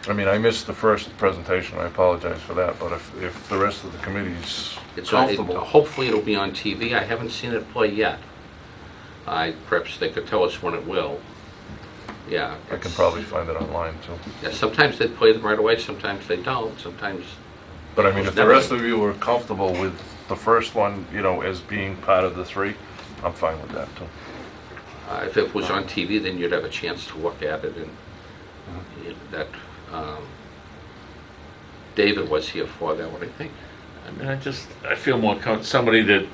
I mean, I missed the first presentation, I apologize for that, but if the rest of the committee's comfortable. hopefully it'll be on TV. I haven't seen it play yet. Perhaps they could tell us when it will. Yeah. I can probably find it online too. Yeah, sometimes they play them right away, sometimes they don't, sometimes. But I mean, if the rest of you are comfortable with the first one, as being part of the 3, I'm fine with that too. If it was on TV, then you'd have a chance to look at it, and that, David was here for that one, I think. I mean, I feel more somebody that,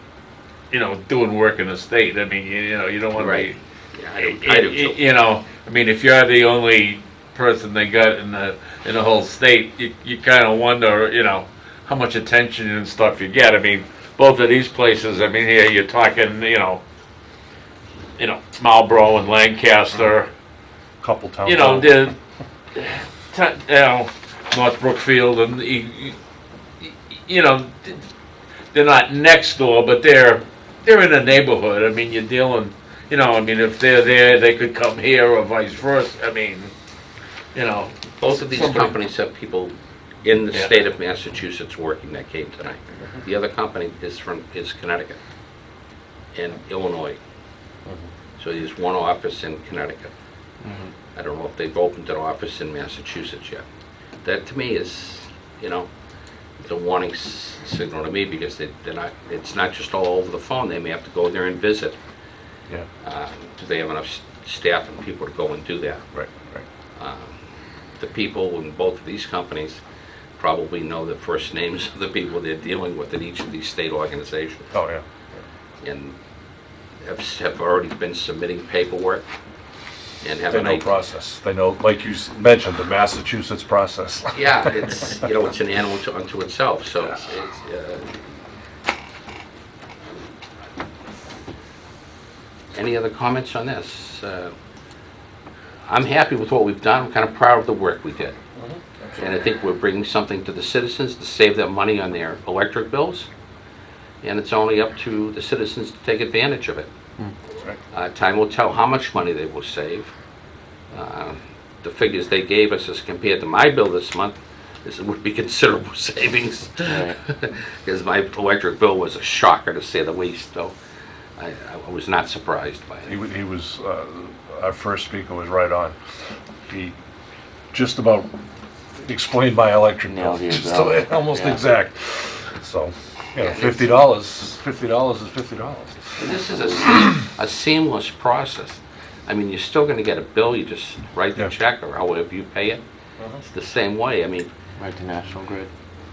doing work in the state. I mean, you don't want to Right. be. Yeah, I do too. I mean, if you're the only person they got in the whole state, you kind of wonder, how much attention and stuff you get. I mean, both of these places. I mean, here you're talking, Marlboro and Lancaster. Couple towns. North Brookfield, and they're not next door, but they're in a neighborhood. I mean, you're dealing. If they're there, they could come here, or vice versa. I mean, Both of these companies have people in the state of Massachusetts working that came tonight. The other company is Connecticut and Illinois. So there's one office in Connecticut. I don't know if they've opened an office in Massachusetts yet. That to me is, it's a warning signal to me, because it's not just all over the phone. They may have to go there and visit. Yeah. Do they have enough staff and people to go and do that? Right. The people in both of these companies probably know the first names of the people they're dealing with in each of these state organizations. Oh yeah. And have already been submitting paperwork and have They an know idea. process. They know, like you mentioned, the Massachusetts process. Yeah, it's, you know, it's an animal unto itself, so Yeah. any other comments on this? I'm happy with what we've done. I'm kind of proud of the work we did. And I think we're bringing something to the citizens to save them money on their electric bills. And it's only up to the citizens to take advantage of it. That's right. Time will tell how much money they will save. The figures they gave us as compared to my bill this month, this would be considerable savings. Right. Because my electric bill was a shocker, to say the least, so I was not surprised by it. He was, our first speaker was right on. He just about explained my electric bill. Nailed your Just bill. almost Yeah. exact. So, you know, Yeah, $50 is $50. And this is a seamless process. I mean, you're still going to get a bill, you just write the Yeah. check or however you pay it. It's the same way. I mean, Right to National Grid.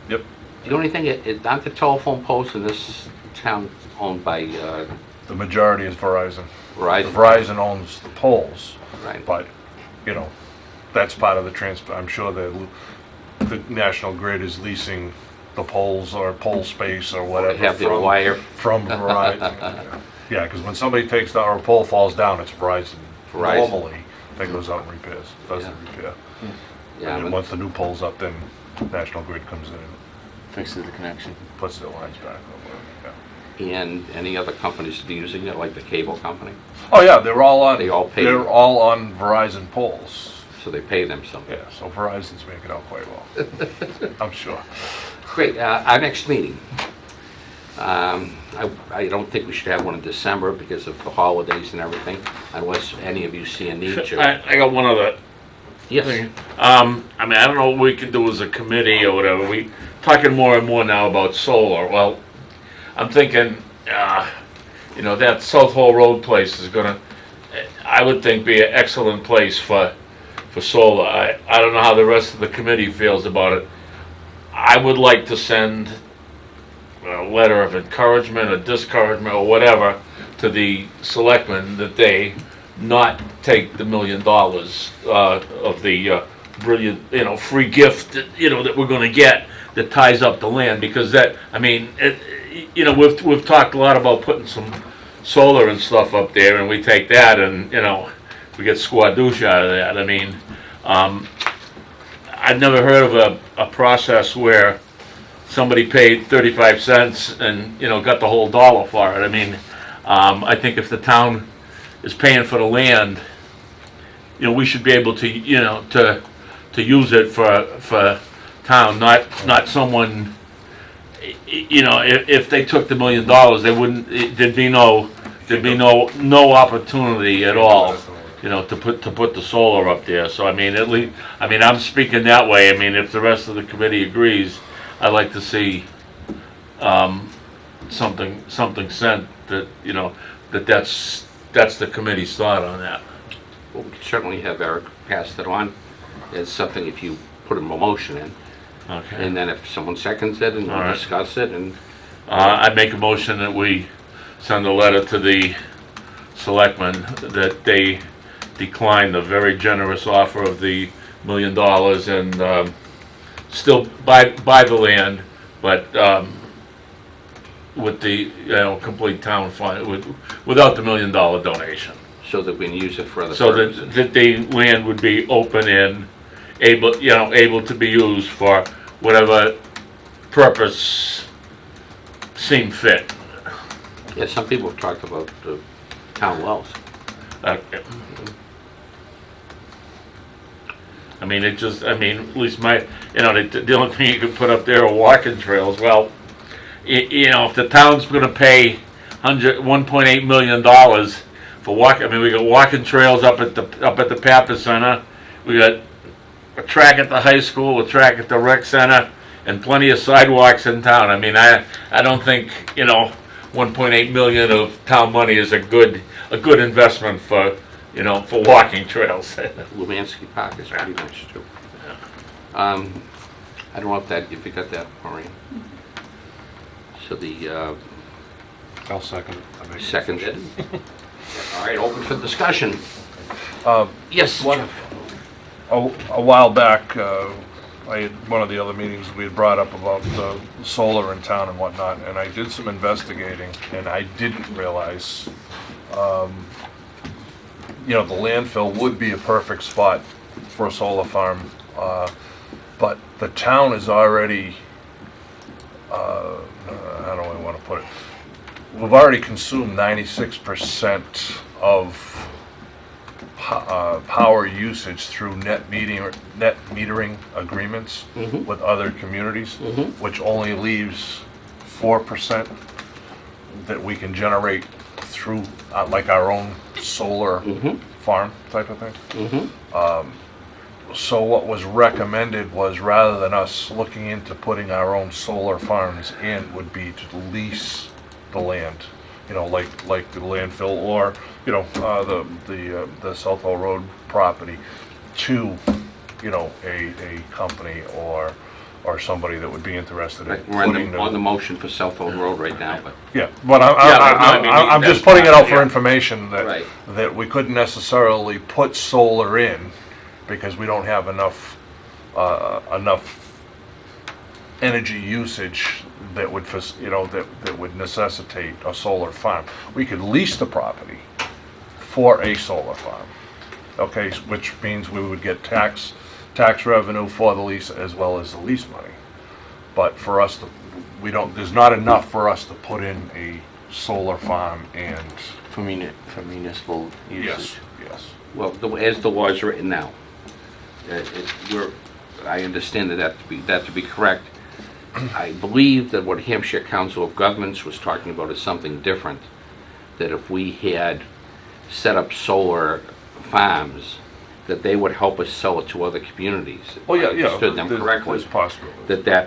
Yep. the only thing, aren't the telephone poles in this town owned by The majority is Verizon. Verizon? Verizon owns the poles, Right. but, you know, that's part of the I'm sure the National Grid is leasing the poles or pole space or They whatever have their wire. from Verizon. Yeah, because when somebody takes down or a pole falls down, it's Verizon. Verizon. Normally, that goes out and repairs, does the repair. Yeah, And then but- once the new pole's up, then National Grid comes in and Fixes the connection. puts their lines back. Or whatever, yeah. And any other companies that are using it, like the cable company, Oh yeah, they're all on. They all pay. They're all on Verizon poles. so they pay them something. Yeah, so Verizon's making out quite well. I'm sure. Great, our next meeting. I don't think we should have one in December because of the holidays and everything, unless any of you see a need to. I got one other Yes, thing. I mean, I don't know what we can do as a committee or whatever. We talking more and more now about solar. Well, I'm thinking, you know, that South Hall Road place is gonna, I would think, be an excellent place for solar. I don't know how the rest of the committee feels about it. I would like to send a letter of encouragement or discouragement or whatever to the selectmen that they not take the $1 million of the brilliant, you know, free gift, you know, that we're going to get that ties up the land, because that, I mean, you know, we've talked a lot about putting some solar and stuff up there, and we take that and, you know, we get squadouche out of that. I mean, I've never heard of a process where somebody paid 35 cents and, you know, got the whole dollar for it. I mean, I think if the town is paying for the land, you know, we should be able to, you know, to use it for town, not someone, you know, if they took the $1 million, they wouldn't, there'd be no opportunity at all, you know, to put the solar up there. So I mean, at least, I mean, I'm speaking that way. I mean, if the rest of the committee agrees, I'd like to see something sent that, you know, that's the committee's thought on that. well, we could certainly have Eric pass it on as something if you put a motion in. Okay. And then if someone seconds it and All we right. discuss it and, I'd make a motion that we send a letter to the selectmen that they decline the very generous offer of the $1 million and still buy the land, but with the, you know, complete town fund, without the $1 million donation. so that we can use it for other So purposes. that the land would be open and able to be used for whatever purpose seemed fit. Yeah, some people have talked about the town wells. I mean, at least my, you know, the only thing you could put up there are walking trails. Well, you know, if the town's gonna pay $1.8 million for walking, I mean, we got walking trails up at the Pappas Center, we got a track at the high school, a track at the rec center, and plenty of sidewalks in town. I mean, I don't think, you know, 1.8 million of town money is a good investment for, you know, for walking trails. Lumansky Park is pretty nice too. I don't know if you got that, Maureen. So the I'll second it. I make a Seconded. All right, open for discussion. Uh, Yes. A while back, I had, one of the other meetings, we had brought up about solar in town and whatnot, and I did some investigating, and I didn't realize, you know, the landfill would be a perfect spot for a solar farm, but the town is already, how do I want to put it? We've already consumed 96% of power usage through net metering agreements Mhm. with other communities, Mhm. which only leaves 4% that we can generate through, like our own solar Mhm. farm type of thing. Mm-hmm. So what was recommended was, rather than us looking into putting our own solar farms in, would be to lease the land, you know, like the landfill, or, you know, the South Hall Road property, to, you know, a company or somebody that would be interested in We're on putting the motion for South Old Road right now, but yeah, but I'm just putting it out for information that, Right. that we couldn't necessarily put solar in because we don't have enough energy usage that would, you know, that would necessitate a solar farm. We could lease the property for a solar farm, okay, which means we would get tax revenue for the lease as well as the lease money. But for us to, there's not enough for us to put in a solar farm and. For municipal usage. Yes. well, as the law is written now, I understand that to be correct. I believe that what Hampshire Council of Governments was talking about is something different. That if we had set up solar farms, that they would help us sell it to other communities. Oh, yeah, I understood them correctly. There's possibility.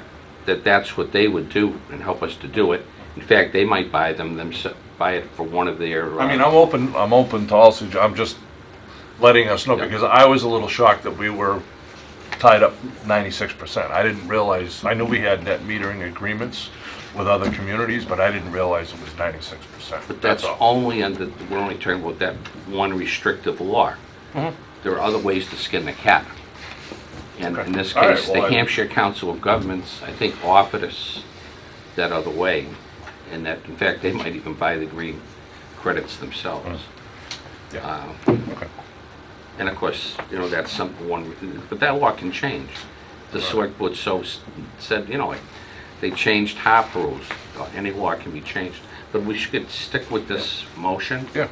That's what they would do and help us to do it. In fact, they might buy it for one of their. I mean, I'm open to all I'm just letting us know, Yeah. because I was a little shocked that we were tied up 96%. I didn't realize, I knew we had net metering agreements with other communities, but I didn't realize it was 96%. But that's all. only under, we're only talking about that one restrictive law. Mhm. There are other ways to skin the cat. And Okay. in this All right, case, well, the I- Hampshire Council of Governments, I think, offered us that other way. And that, in fact, they might even buy the green credits themselves. Yeah. Okay. And of course, you know, that's but that law can change. The select board said, you know, like, they changed HARP rules. Any law can be changed. But we should stick with this motion. Yeah.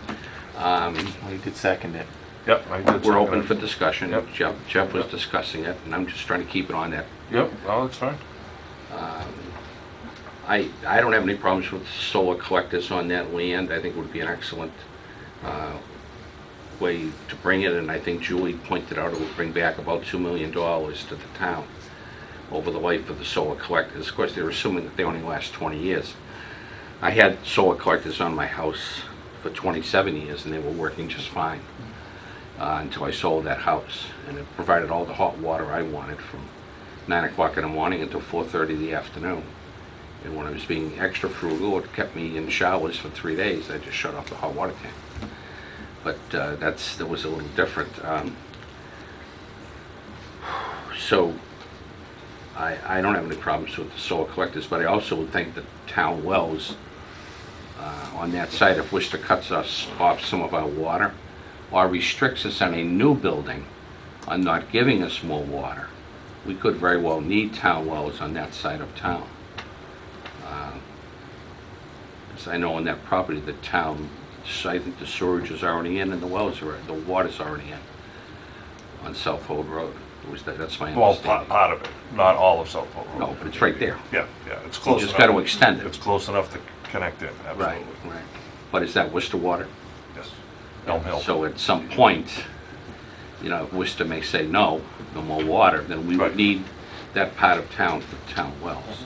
Well, you did second it. Yep, I did. We're second open it. for discussion. Yep. Jeff was discussing it, and I'm just trying to keep it on that. Yep, well, that's fine. I don't have any problems with solar collectors on that land. I think it would be an excellent way to bring it, and I think Julie pointed out it would bring back about $2 million to the town over the life of the solar collectors. Of course, they're assuming that they only last 20 years. I had solar collectors on my house for 27 years, and they were working just fine until I sold that house, and it provided all the hot water I wanted from 9 o'clock in the morning until 4:30 in the afternoon. And when I was being extra frugal, it kept me in showers for 3 days. I just shut off the hot water tank. But that was a little different. So I don't have any problems with the solar collectors, but I also would think that town wells on that site, if Worcester cuts us off some of our water or restricts us on a new building on not giving us more water, we could very well need town wells on that side of town. As I know on that property, the town, I think the sewage is already in and the water's already in on South Hold Road. That's my Well, understanding. part of it, not all of South Pole Road. No, but it's right there. Yeah, it's close enough. just gotta extend it. It's close enough to connect in, Right, absolutely. right. But is that Worcester water? Yes. Elm Hill. So at some point, you know, if Worcester may say no more water, then we would Right. need that part of town for town wells.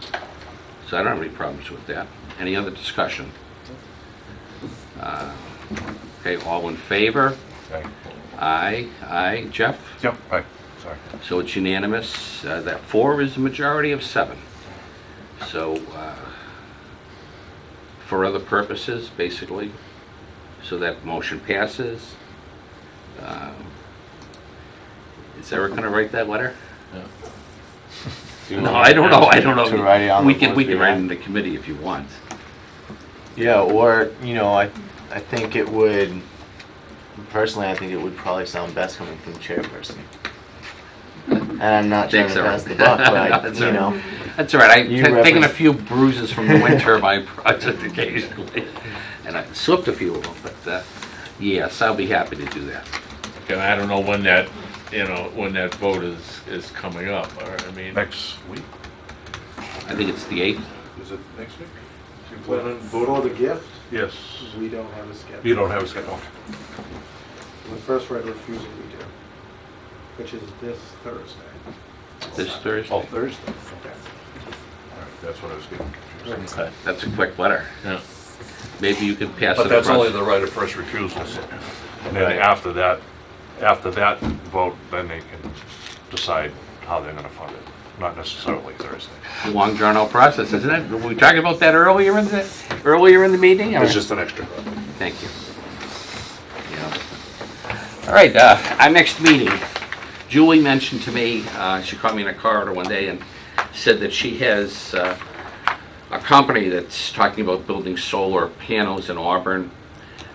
So I don't have any problems with that. Any other discussion? Okay, all in favor? Okay. Aye. Jeff? Yep, right, sorry. So it's unanimous. That 4 is a majority of 7. So for other purposes, basically, so that motion passes. Is Eric gonna write that letter? No, I don't know, To write it on We the can board's write behalf? it in the committee if you want. Yeah, or, you know, I think it would, personally, I think it would probably sound best coming from the chairperson. And I'm not trying Thanks, to Eric. pass the buck, but, That's you all know, right. That's all right, I've You taken a represent- few bruises from the wind turbine project occasionally, and I've slipped a few of them, but, yes, I'll be happy to do that. And I don't know when that, when that vote is coming up, or, I mean. Next week? I think it's the 8th. Is it next week? You For plan on voting? for the gift, Yes. we don't have a schedule. You don't have a schedule? The first right of refusal we do, which is this Thursday. This Thursday. Oh, Thursday, okay. All right, that's what I was getting confused. okay. That's a quick letter. Yeah. Maybe you could pass it But that's across. only the right of first refusal. And then Right. after that vote, then they can decide how they're gonna fund it, not necessarily Thursday. A long drawn out process, isn't it? Were we talking about that earlier in the meeting? or- It's just an extra. Thank you. Yeah. All right, our next meeting, Julie mentioned to me, she caught me in a corridor one day and said that she has a company that's talking about building solar panels in Auburn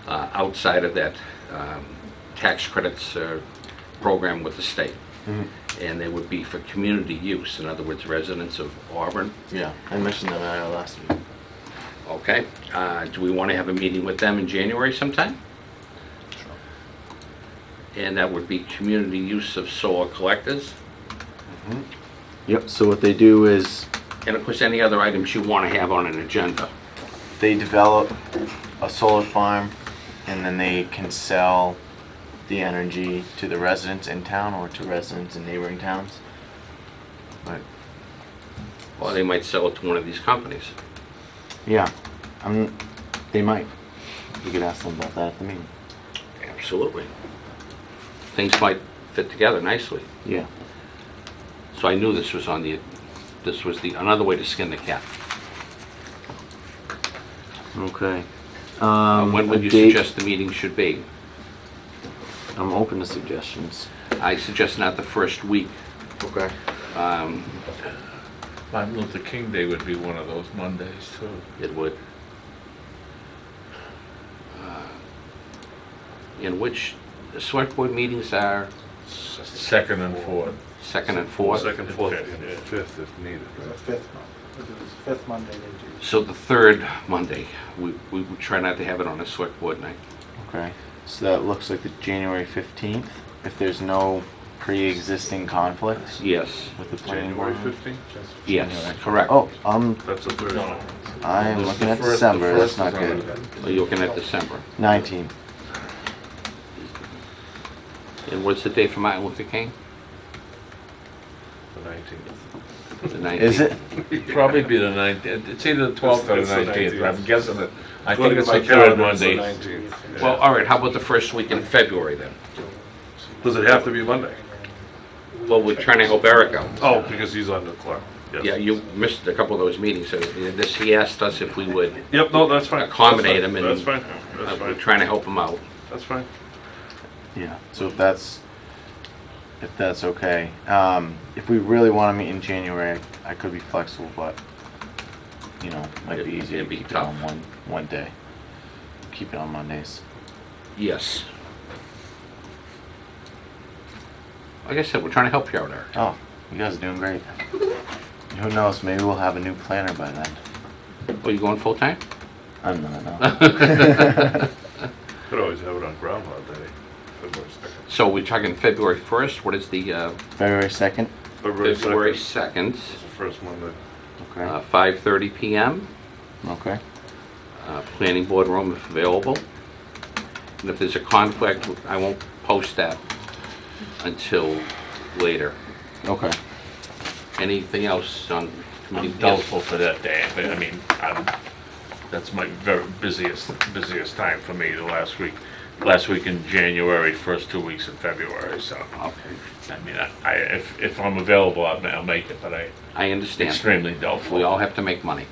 outside of that tax credits program with the state. And they would be for community use, in other words, residents of Auburn. Yeah, I mentioned them at our last meeting. Okay, do we want to have a meeting with them in January sometime? And that would be community use of solar collectors. Yep, so what they do is And of course, any other items you want to have on an agenda. they develop a solar farm and then they can sell the energy to the residents in town or to residents in neighboring towns. But, Or they might sell it to one of these companies. yeah, they might. You could ask them about that at the meeting. Absolutely. Things might fit together nicely. Yeah. So I knew this was another way to skin the cat. Okay. When would a you date- suggest the meeting should be? I'm open to suggestions. I suggest not the first week. Okay. Martin Luther King Day would be one of those Mondays too. It would. In which the select board meetings are Second and fourth. second and fourth. Second, fourth, Fifth, and yeah. fifth if needed. It's the fifth month. It's the fifth Monday they do. So the third Monday, we would try not to have it on a select board night. Okay. So that looks like the January 15th, if there's no pre-existing conflicts Yes, with the planning January board. 15th? yes, correct. Oh, That's the third. No. I'm The looking at first- December, the that's first not is on good. Are you looking at December? 19th. And what's the date for Martin Luther King? The 19th. The 19th. Is it? Probably be the 19th. It's either the 12th or the It's the 19th. 19th. I'm guessing it. I According think to it's my the third calendar, it's the Monday. 19th. Well, all right, how about the first week in February then? Does it have to be Monday? Well, we're trying to help Eric out. Oh, because he's on the clock. Yes. Yeah, you missed a couple of those meetings, so he asked us if we would, Yep, no, that's fine. Accommodate That's him fine. and- That's fine, that's we're fine, trying to help him out. that's fine. Yeah. So if that's okay. If we really want to meet in January, I could be flexible, but, you know, might be easier It'd to be keep it tough. on one day. Keep it on Mondays. Yes. Like I said, we're trying to help you out, Eric. Oh, you guys are doing great. Who knows, maybe we'll have a new planner by then. Oh, you going full-time? I'm not, no. Could always have it on Groundhog Day, February 2nd. So we're talking February 1st, what is the, February 2nd? February 2nd 2nd, is the first Monday. Okay. 5:30 PM, Okay. planning board room if available. And if there's a conflict, I won't post that until later. Okay. Anything else on committee? I'm doubtful for that day, but I mean, that's my very busiest time for me, the last week in January, first 2 weeks in February, so. Okay, I mean, if I'm available, I'll make it, but I understand. extremely doubtful. We all have to make money.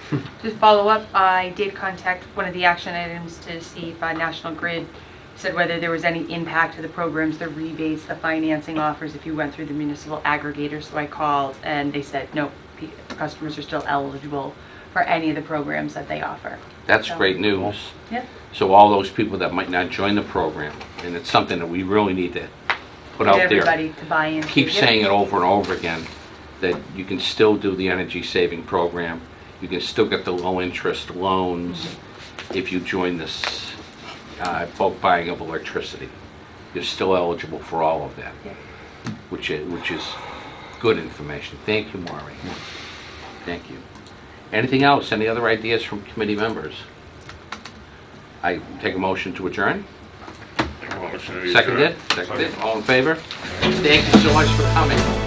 To follow up, I did contact one of the action items to see if National Grid said whether there was any impact to the programs, the rebates, the financing offers if you went through the municipal aggregator. So I called and they said, no, customers are still eligible for any of the programs that they offer. That's So- great news. Yeah. So all those people that might not join the program, and it's something that we really need to put out Get there. everybody to buy in. Keep saying it over and over again, that you can still do the energy saving program. You can still get the low interest loans if you join this bulk buying of electricity. You're still eligible for all of that, which is good information. Thank you, Maureen. Thank you. Anything else? Any other ideas from committee members? I take a motion to adjourn. Make a motion to adjourn. Seconded? Seconded. All in favor? Thank you so much for coming.